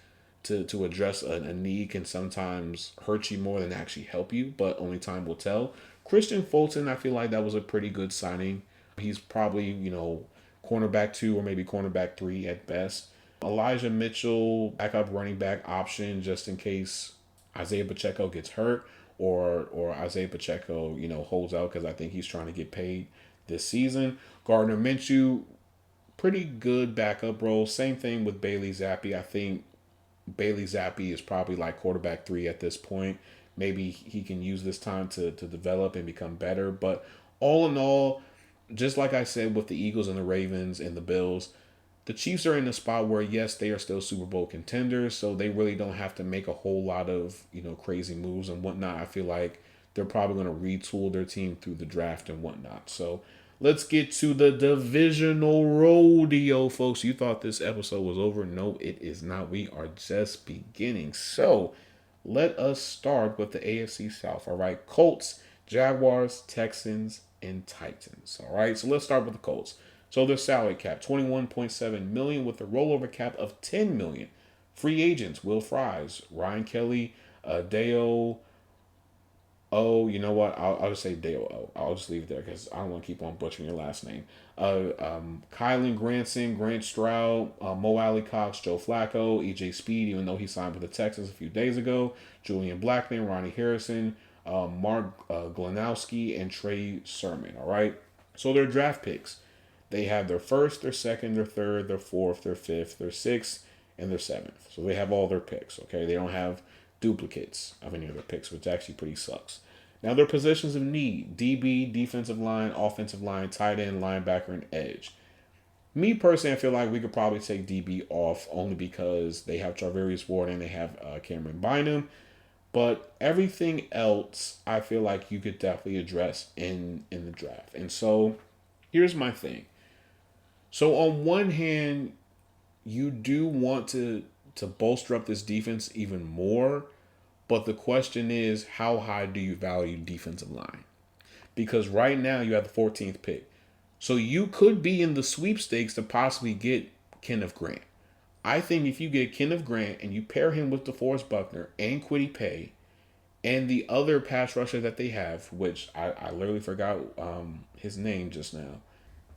to address a need can sometimes hurt you more than actually help you, but only time will tell. Christian Fulton, I feel like that was a pretty good signing. He's probably, cornerback 2 or maybe cornerback 3 at best. Elijah Mitchell, backup running back option just in case Isaiah Pacheco gets hurt or Isaiah Pacheco, holds out because I think he's trying to get paid this season. Gardner Minshew, pretty good backup role. Same thing with Bailey Zappi. I think Bailey Zappi is probably like quarterback 3 at this point. Maybe he can use this time to develop and become better. But all in all, just like I said with the Eagles and the Ravens and the Bills, The Chiefs are in a spot where, yes, they are still Super Bowl contenders, so they really don't have to make a whole lot of, crazy moves and whatnot. I feel like they're probably going to retool their team through the draft and whatnot. So let's get to the divisional rodeo, folks. You thought this episode was over? No, it is not. We are just beginning. So let us start with the AFC South. All right, Colts, Jaguars, Texans, and Titans. All right, so let's start with the Colts. So their salary cap, $21.7 million with a rollover cap of $10 million. Free agents, Will Fries, Ryan Kelly, Deo. Oh, you know what? I'll just say Deo O. I'll just leave it there because I don't want to keep on butchering your last name. Kylan Granson, Grant Stroud, Mo Alley Cox, Joe Flacco, EJ Speed, even though he signed with the Texans a few days ago, Julian Blackman, Ronnie Harrison, Mark Glanowski, and Trey Sermon. All right. So their draft picks. They have their first, their second, their third, their fourth, their fifth, their sixth, and their seventh. So they have all their picks, okay? They don't have duplicates of any of their picks, which actually pretty sucks. Now their positions of need: DB, defensive line, offensive line, tight end, linebacker, and edge. Me personally, I feel like we could probably take DB off only because they have Charvarius Ward and they have Cameron Bynum. But everything else, I feel like you could definitely address in the draft. And so here's my thing. So on one hand, you do want to bolster up this defense even more, but the question is, how high do you value defensive line? Because right now you have the 14th pick. So you could be in the sweepstakes to possibly get Kenneth Grant. I think if you get Kenneth Grant and you pair him with DeForest Buckner and Kwity Paye and the other pass rusher that they have, which I literally forgot his name just now,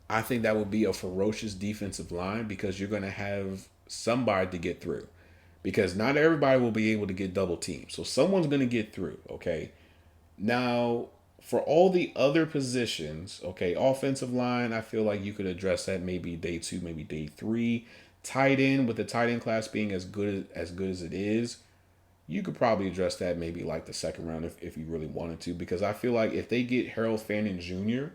I think that would be a ferocious defensive line because you're going to have somebody to get through. Because not everybody will be able to get double teamed. So someone's going to get through, okay? Now, for all the other positions, okay, offensive line, I feel like you could address that maybe day 2, maybe day 3. Tight end, with the tight end class being as good as it is, you could probably address that maybe like the second round if you really wanted to. Because I feel like if they get Harold Fanning Jr.,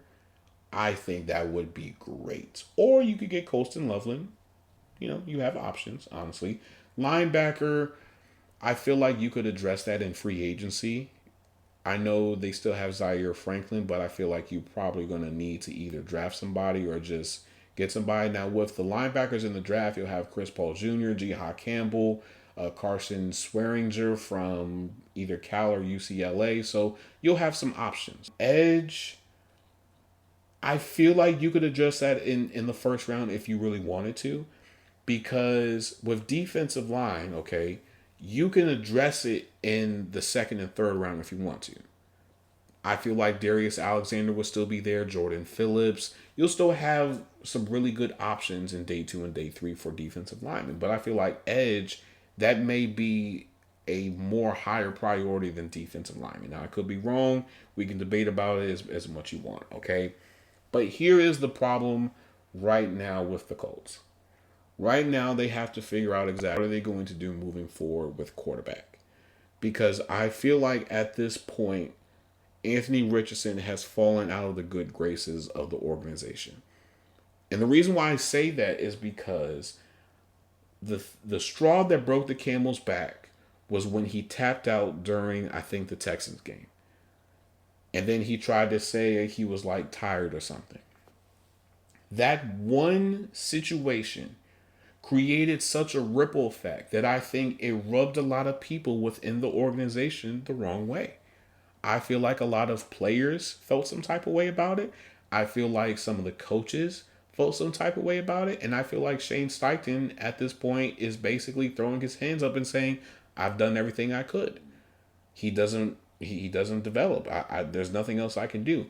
I think that would be great. Or you could get Colston Loveland. You have options, honestly. Linebacker, I feel like you could address that in free agency. I know they still have Zaire Franklin, but I feel like you're probably going to need to either draft somebody or just get somebody. Now, with the linebackers in the draft, you'll have Chris Paul Jr., Jihad Campbell, Carson Swearinger from either Cal or UCLA. So you'll have some options. Edge, I feel like you could address that in the first round if you really wanted to. Because with defensive line, okay, you can address it in the second and third round if you want to. I feel like Darius Alexander will still be there, Jordan Phillips. You'll still have some really good options in day 2 and day 3 for defensive linemen. But I feel like edge, that may be a more higher priority than defensive linemen. Now, I could be wrong. We can debate about it as much you want, okay? But here is the problem right now with the Colts. Right now, they have to figure out exactly what are they going to do moving forward with quarterback. Because I feel like at this point, Anthony Richardson has fallen out of the good graces of the organization. And the reason why I say that is because the straw that broke the camel's back was when he tapped out during, I think, the Texans game. And then he tried to say he was like tired or something. That one situation created such a ripple effect that I think it rubbed a lot of people within the organization the wrong way. I feel like a lot of players felt some type of way about it. I feel like some of the coaches felt some type of way about it. And I feel like Shane Steichen at this point is basically throwing his hands up and saying, I've done everything I could. He doesn't develop. There's nothing else I can do.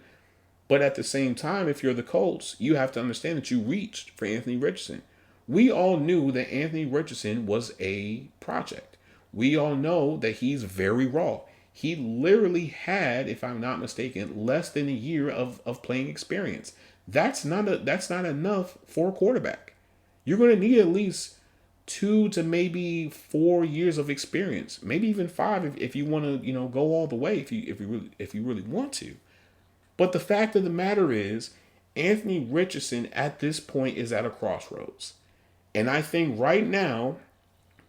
But at the same time, if you're the Colts, you have to understand that you reached for Anthony Richardson. We all knew that Anthony Richardson was a project. We all know that he's very raw. He literally had, if I'm not mistaken, less than a year of playing experience. That's not enough for a quarterback. You're going to need at least 2 to maybe 4 years of experience, maybe even 5 if you want to go all the way if you really want to. But the fact of the matter is, Anthony Richardson at this point is at a crossroads. And I think right now,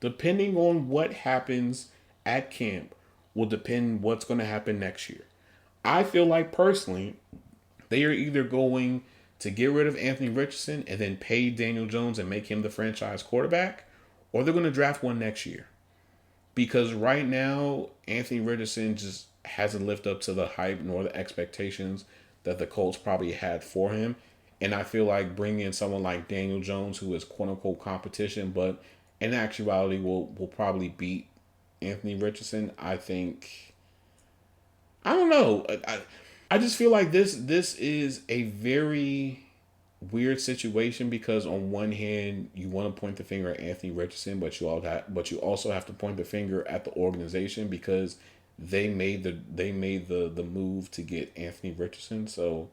depending on what happens at camp, will depend what's going to happen next year. I feel like personally, they are either going to get rid of Anthony Richardson and then pay Daniel Jones and make him the franchise quarterback, or they're going to draft one next year. Because right now, Anthony Richardson just hasn't lived up to the hype nor the expectations that the Colts probably had for him. And I feel like bringing in someone like Daniel Jones, who is quote unquote competition, but in actuality will probably beat Anthony Richardson. I don't know. I just feel like this is a very weird situation because on one hand you want to point the finger at Anthony Richardson, but you also have to point the finger at the organization because they made the move to get Anthony Richardson. So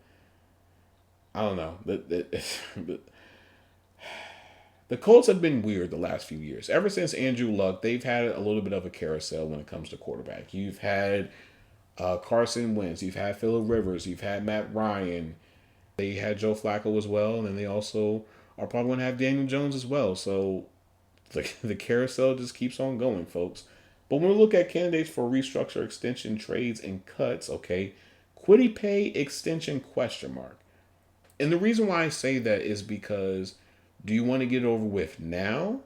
I don't know. The Colts have been weird the last few years. Ever since Andrew Luck, they've had a little bit of a carousel when it comes to quarterback. You've had Carson Wentz, you've had Phillip Rivers, you've had Matt Ryan. They had Joe Flacco as well, and then they also are probably going to have Daniel Jones as well. So the carousel just keeps on going, folks. But when we look at candidates for restructure, extension, trades, and cuts, okay, Quiddy pay extension question mark. And the reason why I say that is because do you want to get it over with now,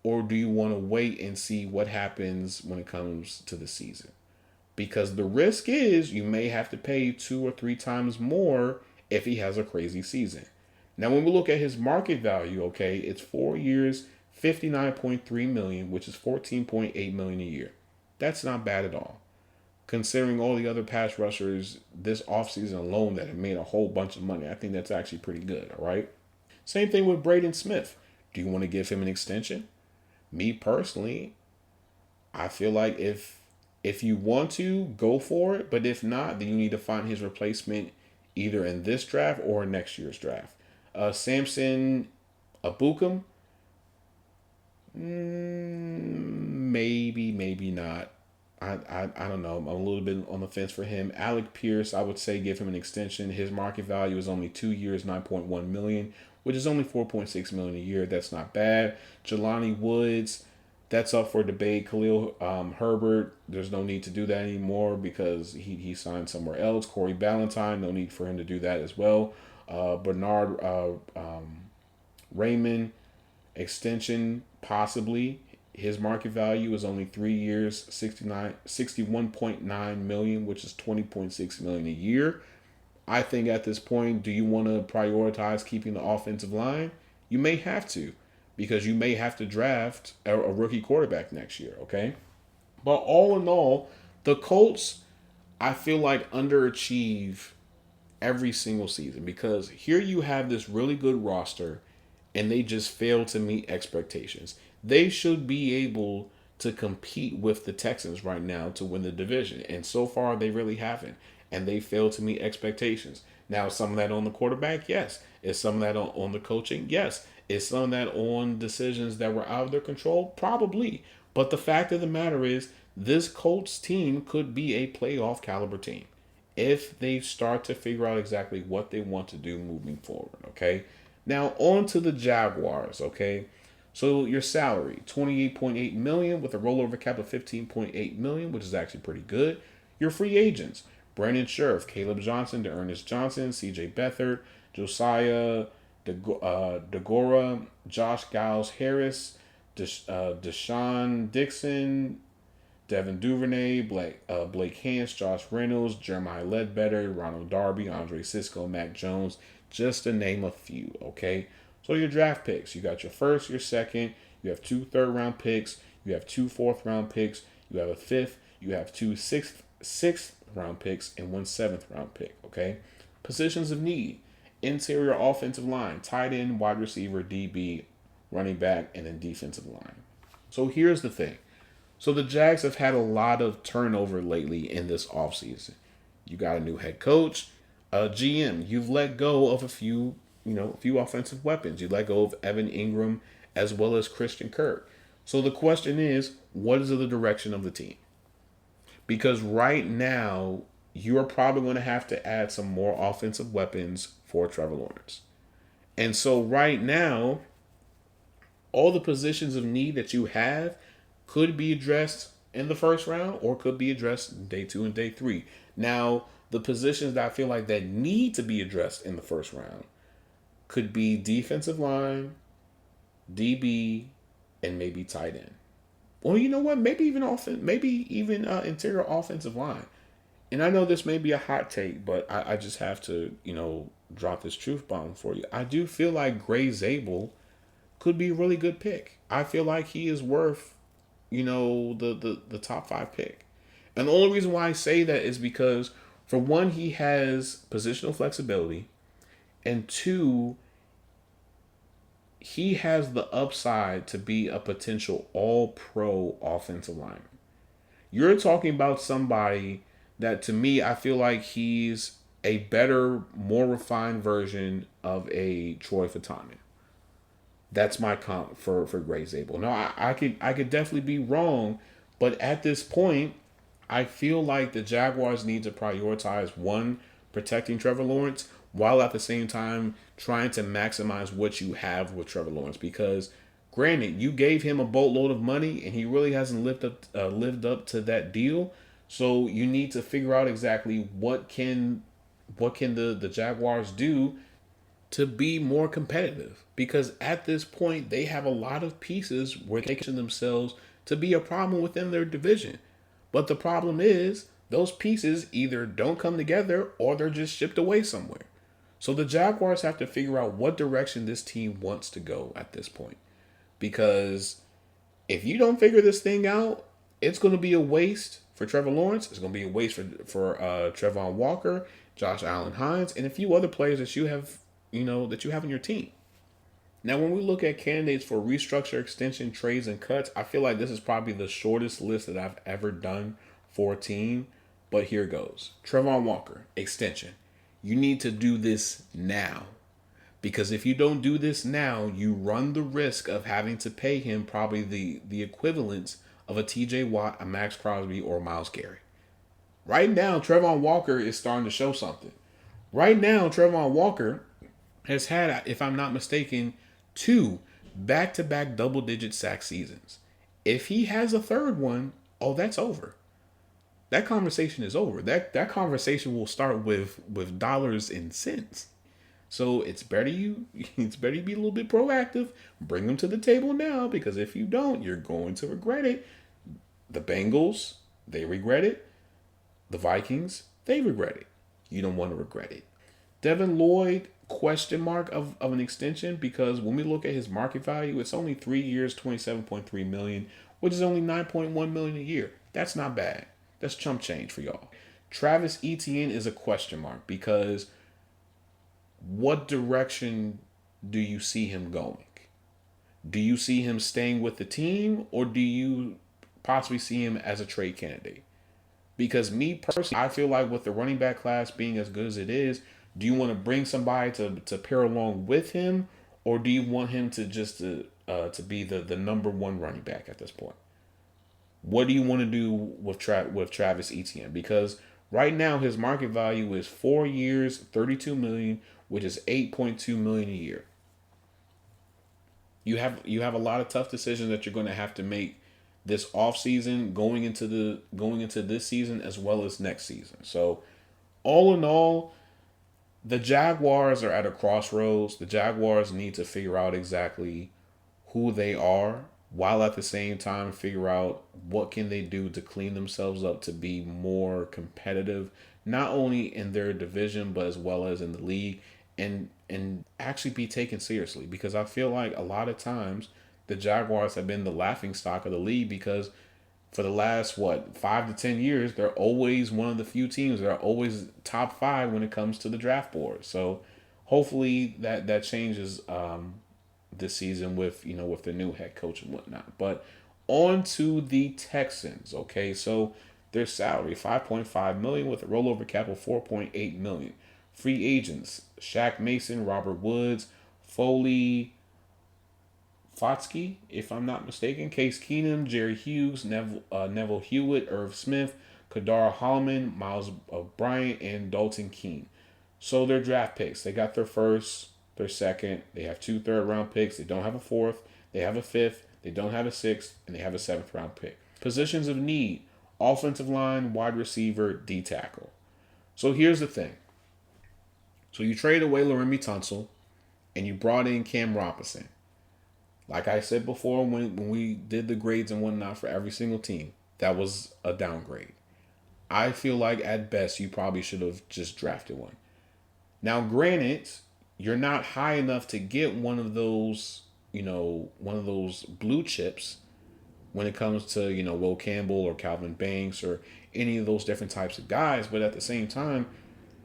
or do you want to wait and see what happens when it comes to the season? Because the risk is you may have to pay 2 or 3 times more if he has a crazy season. Now, when we look at his market value, okay, it's 4 years, $59.3 million, which is $14.8 million a year. That's not bad at all. Considering all the other pass rushers this offseason alone that have made a whole bunch of money, I think that's actually pretty good, all right? Same thing with Braden Smith. Do you want to give him an extension? Me personally, I feel like if you want to, go for it. But if not, then you need to find his replacement either in this draft or next year's draft. Samson Abukum, maybe not. I don't know. I'm a little bit on the fence for him. Alec Pierce, I would say give him an extension. His market value is only 2 years, $9.1 million, which is only $4.6 million a year. That's not bad. Jelani Woods, that's up for debate. Khalil Herbert, there's no need to do that anymore because he signed somewhere else. Corey Ballantyne, no need for him to do that as well. Bernard Raymond, extension possibly. His market value is only 3 years, 61.9 million, which is 20.6 million a year. I think at this point, do you want to prioritize keeping the offensive line? You may have to, because you may have to draft a rookie quarterback next year, okay? But all in all, the Colts, I feel like underachieve every single season because here you have this really good roster and they just fail to meet expectations. They should be able to compete with the Texans right now to win the division. And so far, they really haven't. And they fail to meet expectations. Now, some of that on the quarterback? Yes. Is some of that on the coaching? Yes. Is some of that on decisions that were out of their control? Probably. But the fact of the matter is, this Colts team could be a playoff caliber team if they start to figure out exactly what they want to do moving forward, okay? Now, on to the Jaguars, okay? So your salary, $28.8 million with a rollover cap of $15.8 million, which is actually pretty good. Your free agents, Brandon Scherf, Caleb Johnson, DeErnest Johnson, CJ Beathard, Josiah DeGora, Josh Giles Harris, Deshaun Dixon, Devin Duvernay, Blake Hance, Josh Reynolds, Jeremiah Ledbetter, Ronald Darby, Andre Sisco, Mac Jones, just to name a few, okay? So your draft picks, you got your first, your second, you have 2 third-round picks, you have 2 fourth-round picks, you have a fifth, you have 2 sixth-round picks, and 1 seventh-round pick, okay? Positions of need, interior offensive line, tight end, wide receiver, DB, running back, and then defensive line. So here's the thing. So the Jags have had a lot of turnover lately in this offseason. You got a new head coach, a GM. You've let go of a few offensive weapons. You let go of Evan Ingram as well as Christian Kirk. So the question is, what is the direction of the team? Because right now, you are probably going to have to add some more offensive weapons for Trevor Lawrence. And so right now, all the positions of need that you have could be addressed in the first round or could be addressed day 2 and day 3. Now, the positions that I feel like that need to be addressed in the first round could be defensive line, DB, and maybe tight end. Well, you know what? Maybe even interior offensive line. And I know this may be a hot take, but I just have to, drop this truth bomb for you. I do feel like Gray Zabel could be a really good pick. I feel like he is worth, the top 5 pick. And the only reason why I say that is because, for one, he has positional flexibility, and 2, he has the upside to be a potential all-pro offensive lineman. You're talking about somebody that, to me, I feel like he's a better, more refined version of a Troy Fautanu. That's my comp for Gray Zabel. Now, I could definitely be wrong, but at this point, I feel like the Jaguars need to prioritize, one, protecting Trevor Lawrence, while at the same time trying to maximize what you have with Trevor Lawrence. Because, granted, you gave him a boatload of money, and he really hasn't lived up to that deal. So you need to figure out exactly what can the Jaguars do to be more competitive. Because at this point, they have a lot of pieces where they can themselves to be a problem within their division. But the problem is, those pieces either don't come together or they're just shipped away somewhere. So the Jaguars have to figure out what direction this team wants to go at this point. Because if you don't figure this thing out, it's going to be a waste for Trevor Lawrence. It's going to be a waste for Trevon Walker, Josh Allen-Hines, and a few other players that you have in your team. Now, when we look at candidates for restructure, extension, trades, and cuts, I feel like this is probably the shortest list that I've ever done for a team. But here goes. Trevon Walker, extension. You need to do this now. Because if you don't do this now, you run the risk of having to pay him probably the equivalence of a TJ Watt, a Max Crosby, or a Myles Garrett. Right now, Trevon Walker is starting to show something. Right now, Trevon Walker has had, if I'm not mistaken, 2 back-to-back double-digit sack seasons. If he has a third one, that's over. That conversation is over. That conversation will start with dollars and cents. So it's better you be a little bit proactive. Bring them to the table now, because if you don't, you're going to regret it. The Bengals, they regret it. The Vikings, they regret it. You don't want to regret it. Devin Lloyd, question mark of an extension, because when we look at his market value, it's only 3 years, $27.3 million, which is only $9.1 million a year. That's not bad. That's chump change for y'all. Travis Etienne is a question mark, because what direction do you see him going? Do you see him staying with the team, or do you possibly see him as a trade candidate? Because me personally, I feel like with the running back class being as good as it is, do you want to bring somebody to pair along with him, or do you want him to just to be the number one running back at this point? What do you want to do with Travis Etienne? Because right now his market value is 4 years, $32 million, which is $8.2 million a year. You have a lot of tough decisions that you're going to have to make this offseason, going into this season as well as next season. So all in all, the Jaguars are at a crossroads. The Jaguars need to figure out exactly who they are, while at the same time figure out what can they do to clean themselves up to be more competitive, not only in their division, but as well as in the league, and actually be taken seriously. Because I feel like a lot of times the Jaguars have been the laughingstock of the league, because for the last 5 to 10 years, they're always one of the few teams that are always top 5 when it comes to the draft board. So hopefully that changes this season with the new head coach and whatnot. But on to the Texans. Okay, so their salary $5.5 million with a rollover cap of $4.8 million. Free agents: Shaq Mason, Robert Woods, Foley Fotsky, if I'm not mistaken, Case Keenum, Jerry Hughes, Neville Hewitt, Irv Smith, Kadar Holloman, Miles Bryant, and Dalton Keene. So their draft picks: they got their first, their second, they have 2 third-round picks, they don't have a fourth, They have a fifth. They don't have a sixth, and they have a seventh round pick. Positions of need: offensive line, wide receiver, D tackle. So here's the thing. So you trade away Laramie Tunsil, and you brought in Cam Robinson. Like I said before, when we did the grades and whatnot for every single team, that was a downgrade. I feel like at best you probably should have just drafted one. Now, granted, you're not high enough to get one of those, one of those blue chips when it comes to, Will Campbell or Calvin Banks or any of those different types of guys. But at the same time,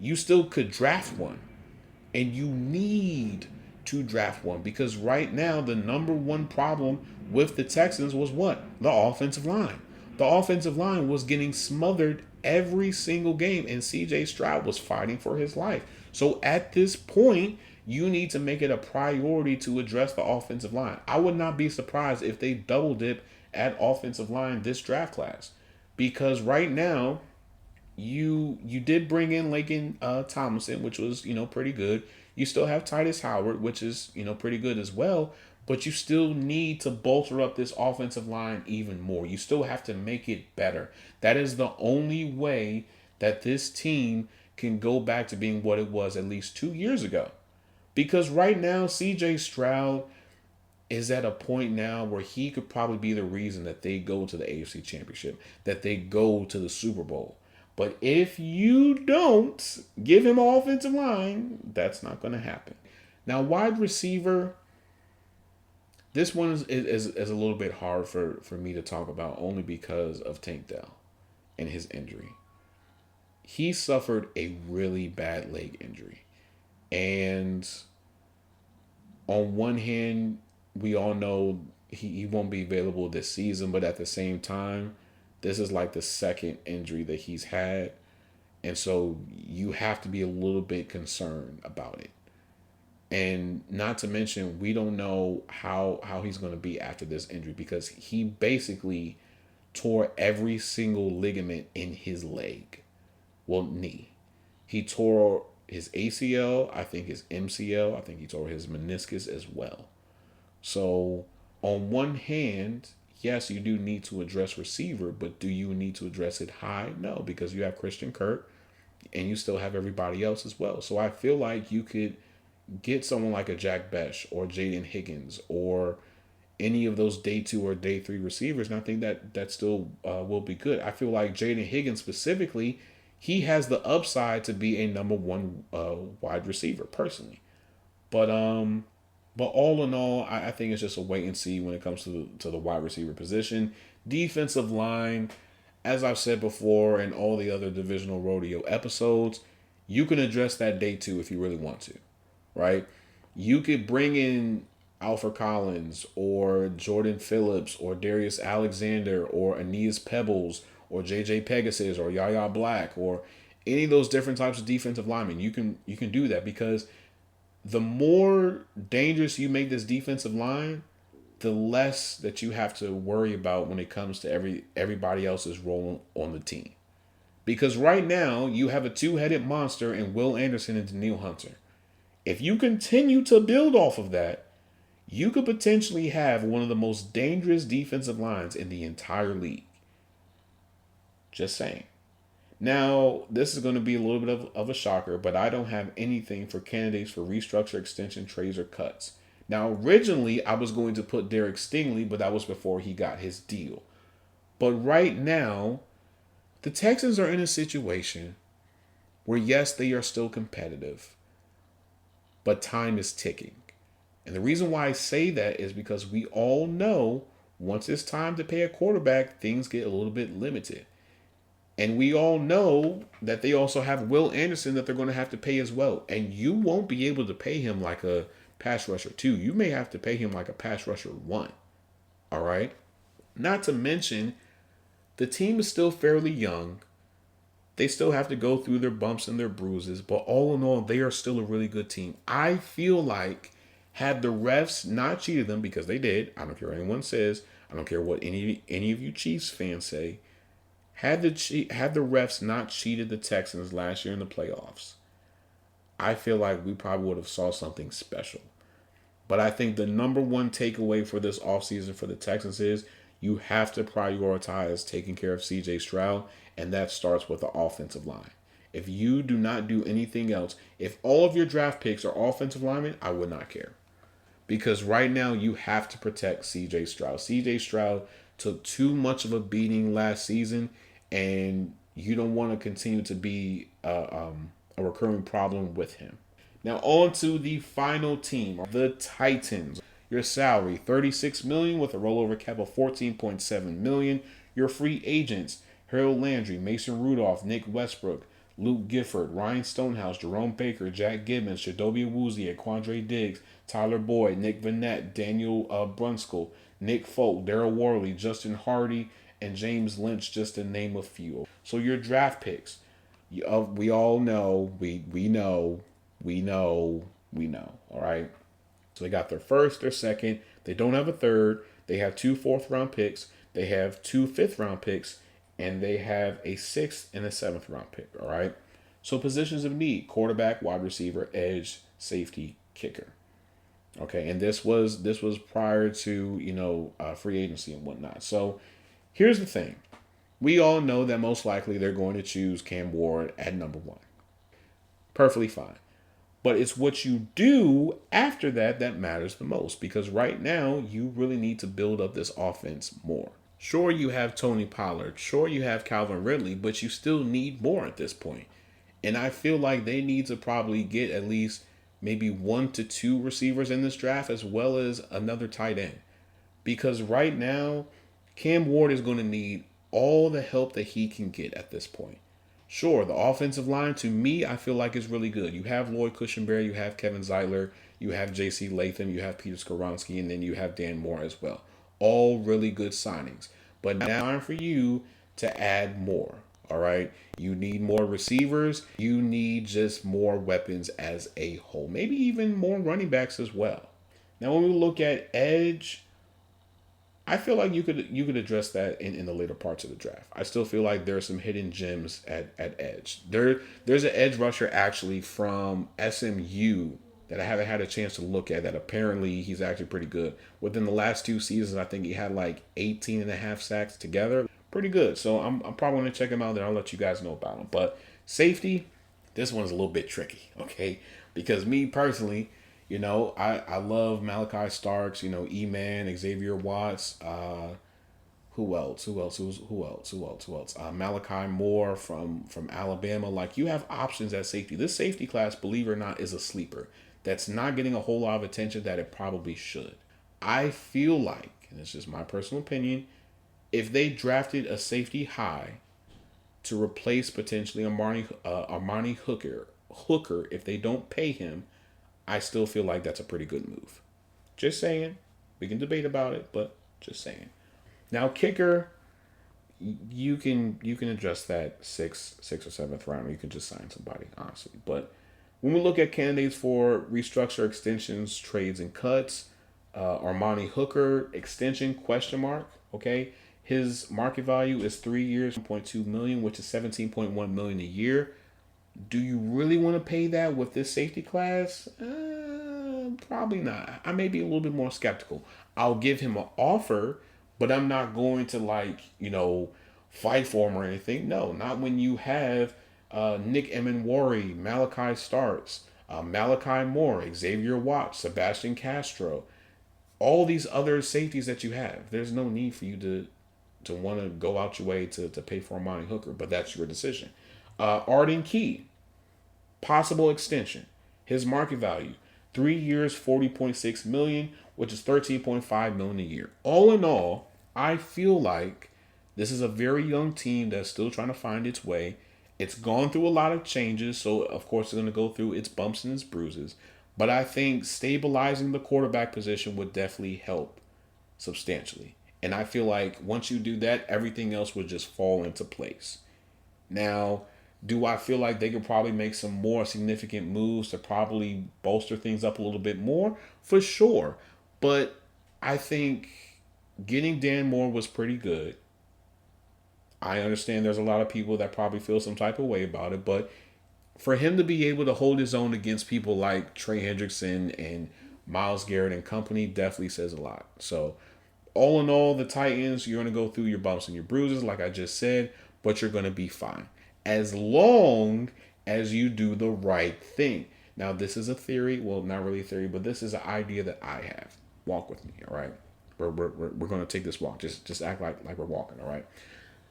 you still could draft one. And you need to draft one because right now, the number one problem with the Texans was what? The offensive line. The offensive line was getting smothered every single game, and CJ Stroud was fighting for his life. So at this point, you need to make it a priority to address the offensive line. I would not be surprised if they double dip at offensive line this draft class, because right now you did bring in Laken Tomlinson, which was pretty good. You still have Titus Howard, which is pretty good as well. But you still need to bolster up this offensive line even more. You still have to make it better. That is the only way that this team can go back to being what it was at least 2 years ago. Because right now, CJ Stroud is at a point now where he could probably be the reason that they go to the AFC Championship, that they go to the Super Bowl. But if you don't give him an offensive line, that's not going to happen. Now, wide receiver, this one is a little bit hard for me to talk about only because of Tank Dell and his injury. He suffered a really bad leg injury. And on one hand, we all know he won't be available this season, but at the same time, this is like the second injury that he's had. And so you have to be a little bit concerned about it. And not to mention, we don't know how he's going to be after this injury because he basically tore every single ligament in his leg. Well, knee. He tore his ACL, I think his MCL, I think he tore his meniscus as well. So on one hand, yes, you do need to address receiver, but do you need to address it high? No, because you have Christian Kirk and you still have everybody else as well. So I feel like you could get someone like a Jack Besh or Jaden Higgins or any of those day 2 or day 3 receivers, and I think that still will be good. I feel like Jaden Higgins specifically, he has the upside to be a number one wide receiver personally. But all in all, I think it's just a wait and see when it comes to the wide receiver position. Defensive line, as I've said before in all the other divisional rodeo episodes, you can address that day 2 if you really want to, right? You could bring in Alfred Collins or Jordan Phillips or Darius Alexander or Aeneas Pebbles or JJ Pegasus or Yaya Black or any of those different types of defensive linemen. You can do that because the more dangerous you make this defensive line, the less that you have to worry about when it comes to everybody else's role on the team. Because right now, you have a two-headed monster in Will Anderson and Daniil Hunter. If you continue to build off of that, you could potentially have one of the most dangerous defensive lines in the entire league. Just saying. Now, this is going to be a little bit of a shocker, but I don't have anything for candidates for restructure, extension, trades, or cuts. Now, originally, I was going to put Derek Stingley, but that was before he got his deal. But right now, the Texans are in a situation where, yes, they are still competitive, but time is ticking. And the reason why I say that is because we all know once it's time to pay a quarterback, things get a little bit limited. And we all know that they also have Will Anderson that they're going to have to pay as well. And you won't be able to pay him like a pass rusher 2. You may have to pay him like a pass rusher 1. All right? Not to mention, the team is still fairly young. They still have to go through their bumps and their bruises. But all in all, they are still a really good team. I feel like had the refs not cheated them, because they did. I don't care what anyone says. I don't care what any of you Chiefs fans say. Had the refs not cheated the Texans last year in the playoffs, I feel like we probably would have saw something special. But I think the number one takeaway for this offseason for the Texans is you have to prioritize taking care of CJ Stroud, and that starts with the offensive line. If you do not do anything else, if all of your draft picks are offensive linemen, I would not care. Because right now you have to protect CJ Stroud. CJ Stroud took too much of a beating last season, and you don't want to continue to be a recurring problem with him. Now on to the final team, the Titans. Your salary, $36 million with a rollover cap of $14.7 million. Your free agents, Harold Landry, Mason Rudolph, Nick Westbrook, Luke Gifford, Ryan Stonehouse, Jerome Baker, Jack Gibbons, Chidobe Awuzie, Quandre Diggs, Tyler Boyd, Nick Vanette, Daniel Brunskill, Nick Folk, Daryl Worley, Justin Hardy, and James Lynch, just to name a few. So your draft picks, we all know, we know, all right? So they got their first, their second. They don't have a third. They have 2 fourth-round picks. They have 2 fifth-round picks. And they have a 6th and a 7th-round pick, all right? So positions of need, quarterback, wide receiver, edge, safety, kicker. Okay, and this was prior to, free agency and whatnot. So here's the thing. We all know that most likely they're going to choose Cam Ward at number 1. Perfectly fine. But it's what you do after that that matters the most, because right now you really need to build up this offense more. Sure, you have Tony Pollard. Sure, you have Calvin Ridley, but you still need more at this point. And I feel like they need to probably get at least maybe 1 to 2 receivers in this draft, as well as another tight end. Because right now, Cam Ward is going to need all the help that he can get at this point. Sure, the offensive line, to me, I feel like is really good. You have Lloyd Cushenberry, you have Kevin Zeitler, you have J.C. Latham, you have Peter Skoronski, and then you have Dan Moore as well. All really good signings. But now time for you to add more, all right? You need more receivers. You need just more weapons as a whole. Maybe even more running backs as well. Now, when we look at edge, I feel like you could address that in the later parts of the draft. I still feel like there are some hidden gems at edge. There's an edge rusher actually from SMU that I haven't had a chance to look at that apparently he's actually pretty good. Within the last 2 seasons, I think he had like 18 and a half sacks together. Pretty good. So I'm probably going to check him out, then I'll let you guys know about him. But safety, this one's a little bit tricky, okay? Because me personally, I love Malachi Starks, E-Man, Xavier Watts, who else? Malachi Moore from Alabama. Like, you have options at safety. This safety class, believe it or not, is a sleeper that's not getting a whole lot of attention that it probably should. I feel like, and it's just my personal opinion, if they drafted a safety high to replace potentially Armani Hooker, if they don't pay him, I still feel like that's a pretty good move. Just saying. We can debate about it, but just saying. Now, kicker, you can address that 6th or 7th round. You can just sign somebody, honestly. But when we look at candidates for restructure, extensions, trades, and cuts, Armani Hooker extension ? Okay, his market value is 3 years, $1.2 million, which is $17.1 million a year. Do you really want to pay that with this safety class? Probably not. I may be a little bit more skeptical. I'll give him an offer, but I'm not going to fight for him or anything. No, not when you have Nick Emenwari, Malachi Starks, Malachi Moore, Xavier Watts, Sebastian Castro, all these other safeties that you have. There's no need for you to want to go out your way to pay for Armani Hooker, but that's your decision. Arden Key, possible extension. His market value, 3 years, $40.6 million, which is $13.5 million a year. All in all, I feel like this is a very young team that's still trying to find its way. It's gone through a lot of changes, so of course it's going to go through its bumps and its bruises. But I think stabilizing the quarterback position would definitely help substantially. And I feel like once you do that, everything else would just fall into place. Now, do I feel like they could probably make some more significant moves to probably bolster things up a little bit more? For sure. But I think getting Dan Moore was pretty good. I understand there's a lot of people that probably feel some type of way about it, but for him to be able to hold his own against people like Trey Hendrickson and Myles Garrett and company definitely says a lot. So all in all, the Titans, you're going to go through your bumps and your bruises, like I just said, but you're going to be fine. As long as you do the right thing. Now, this is a theory. Well, not really a theory, but this is an idea that I have. Walk with me, all right? We're going to take this walk. Just act like we're walking, all right?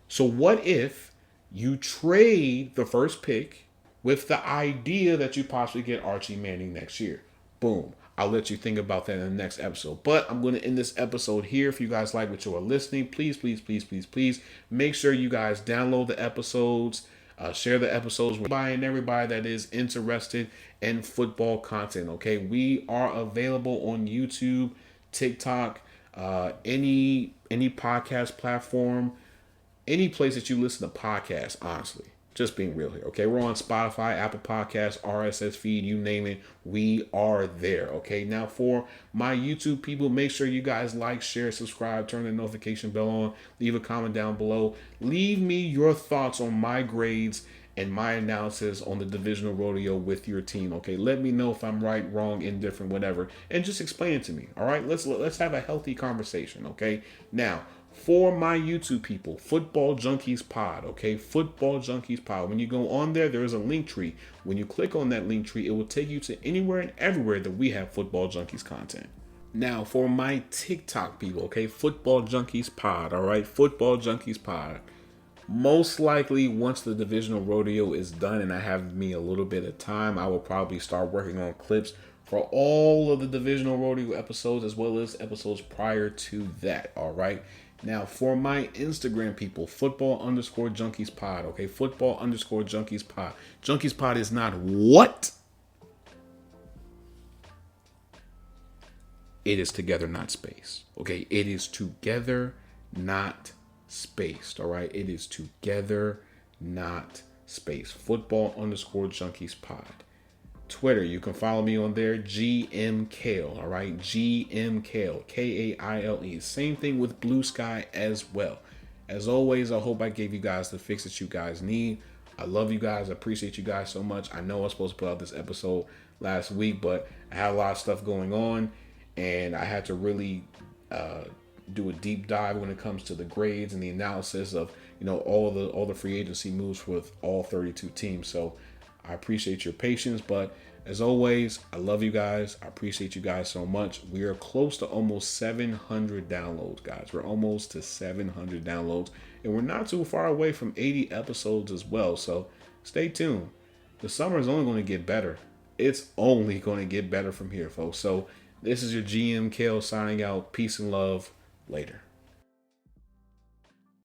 So what if you trade the first pick with the idea that you possibly get Archie Manning next year? Boom. I'll let you think about that in the next episode. But I'm going to end this episode here. If you guys like what you are listening, please make sure you guys download the episodes, share the episodes with everybody that is interested in football content. Okay, we are available on YouTube, TikTok, any podcast platform, any place that you listen to podcasts, honestly. Just being real here, okay? We're on Spotify, Apple Podcasts, RSS feed, you name it. We are there, okay? Now, for my YouTube people, make sure you guys like, share, subscribe, turn the notification bell on, leave a comment down below. Leave me your thoughts on my grades and my analysis on the divisional rodeo with your team, okay? Let me know if I'm right, wrong, indifferent, whatever, and just explain it to me, all right? Let's have a healthy conversation, okay? Now, for my YouTube people, Football Junkies Pod, okay? Football Junkies Pod. When you go on there, there is a link tree. When you click on that link tree, it will take you to anywhere and everywhere that we have Football Junkies content. Now, for my TikTok people, okay? Football Junkies Pod, all right? Football Junkies Pod. Most likely, once the divisional rodeo is done and I have me a little bit of time, I will probably start working on clips for all of the divisional rodeo episodes as well as episodes prior to that, all right? Now, for my Instagram people, football_junkies pod, okay? Football_junkies pod. Junkies pod is not what? It is together, not space, okay? It is together, not spaced, all right? It is together, not space. Football_junkies pod. Twitter, you can follow me on there, GMKale, all right? GMKale, Kaile. Same thing with Blue Sky as well. As always, I hope I gave you guys the fix that you guys need. I love you guys. I appreciate you guys so much. I know I was supposed to put out this episode last week, but I had a lot of stuff going on, and I had to really do a deep dive when it comes to the grades and the analysis of, you know, all the free agency moves with all 32 teams. So I appreciate your patience, but as always, I love you guys. I appreciate you guys so much. We are close to almost 700 downloads, guys. We're almost to 700 downloads, and we're not too far away from 80 episodes as well. So stay tuned. The summer is only going to get better. It's only going to get better from here, folks. So this is your GM Kale signing out. Peace and love. Later.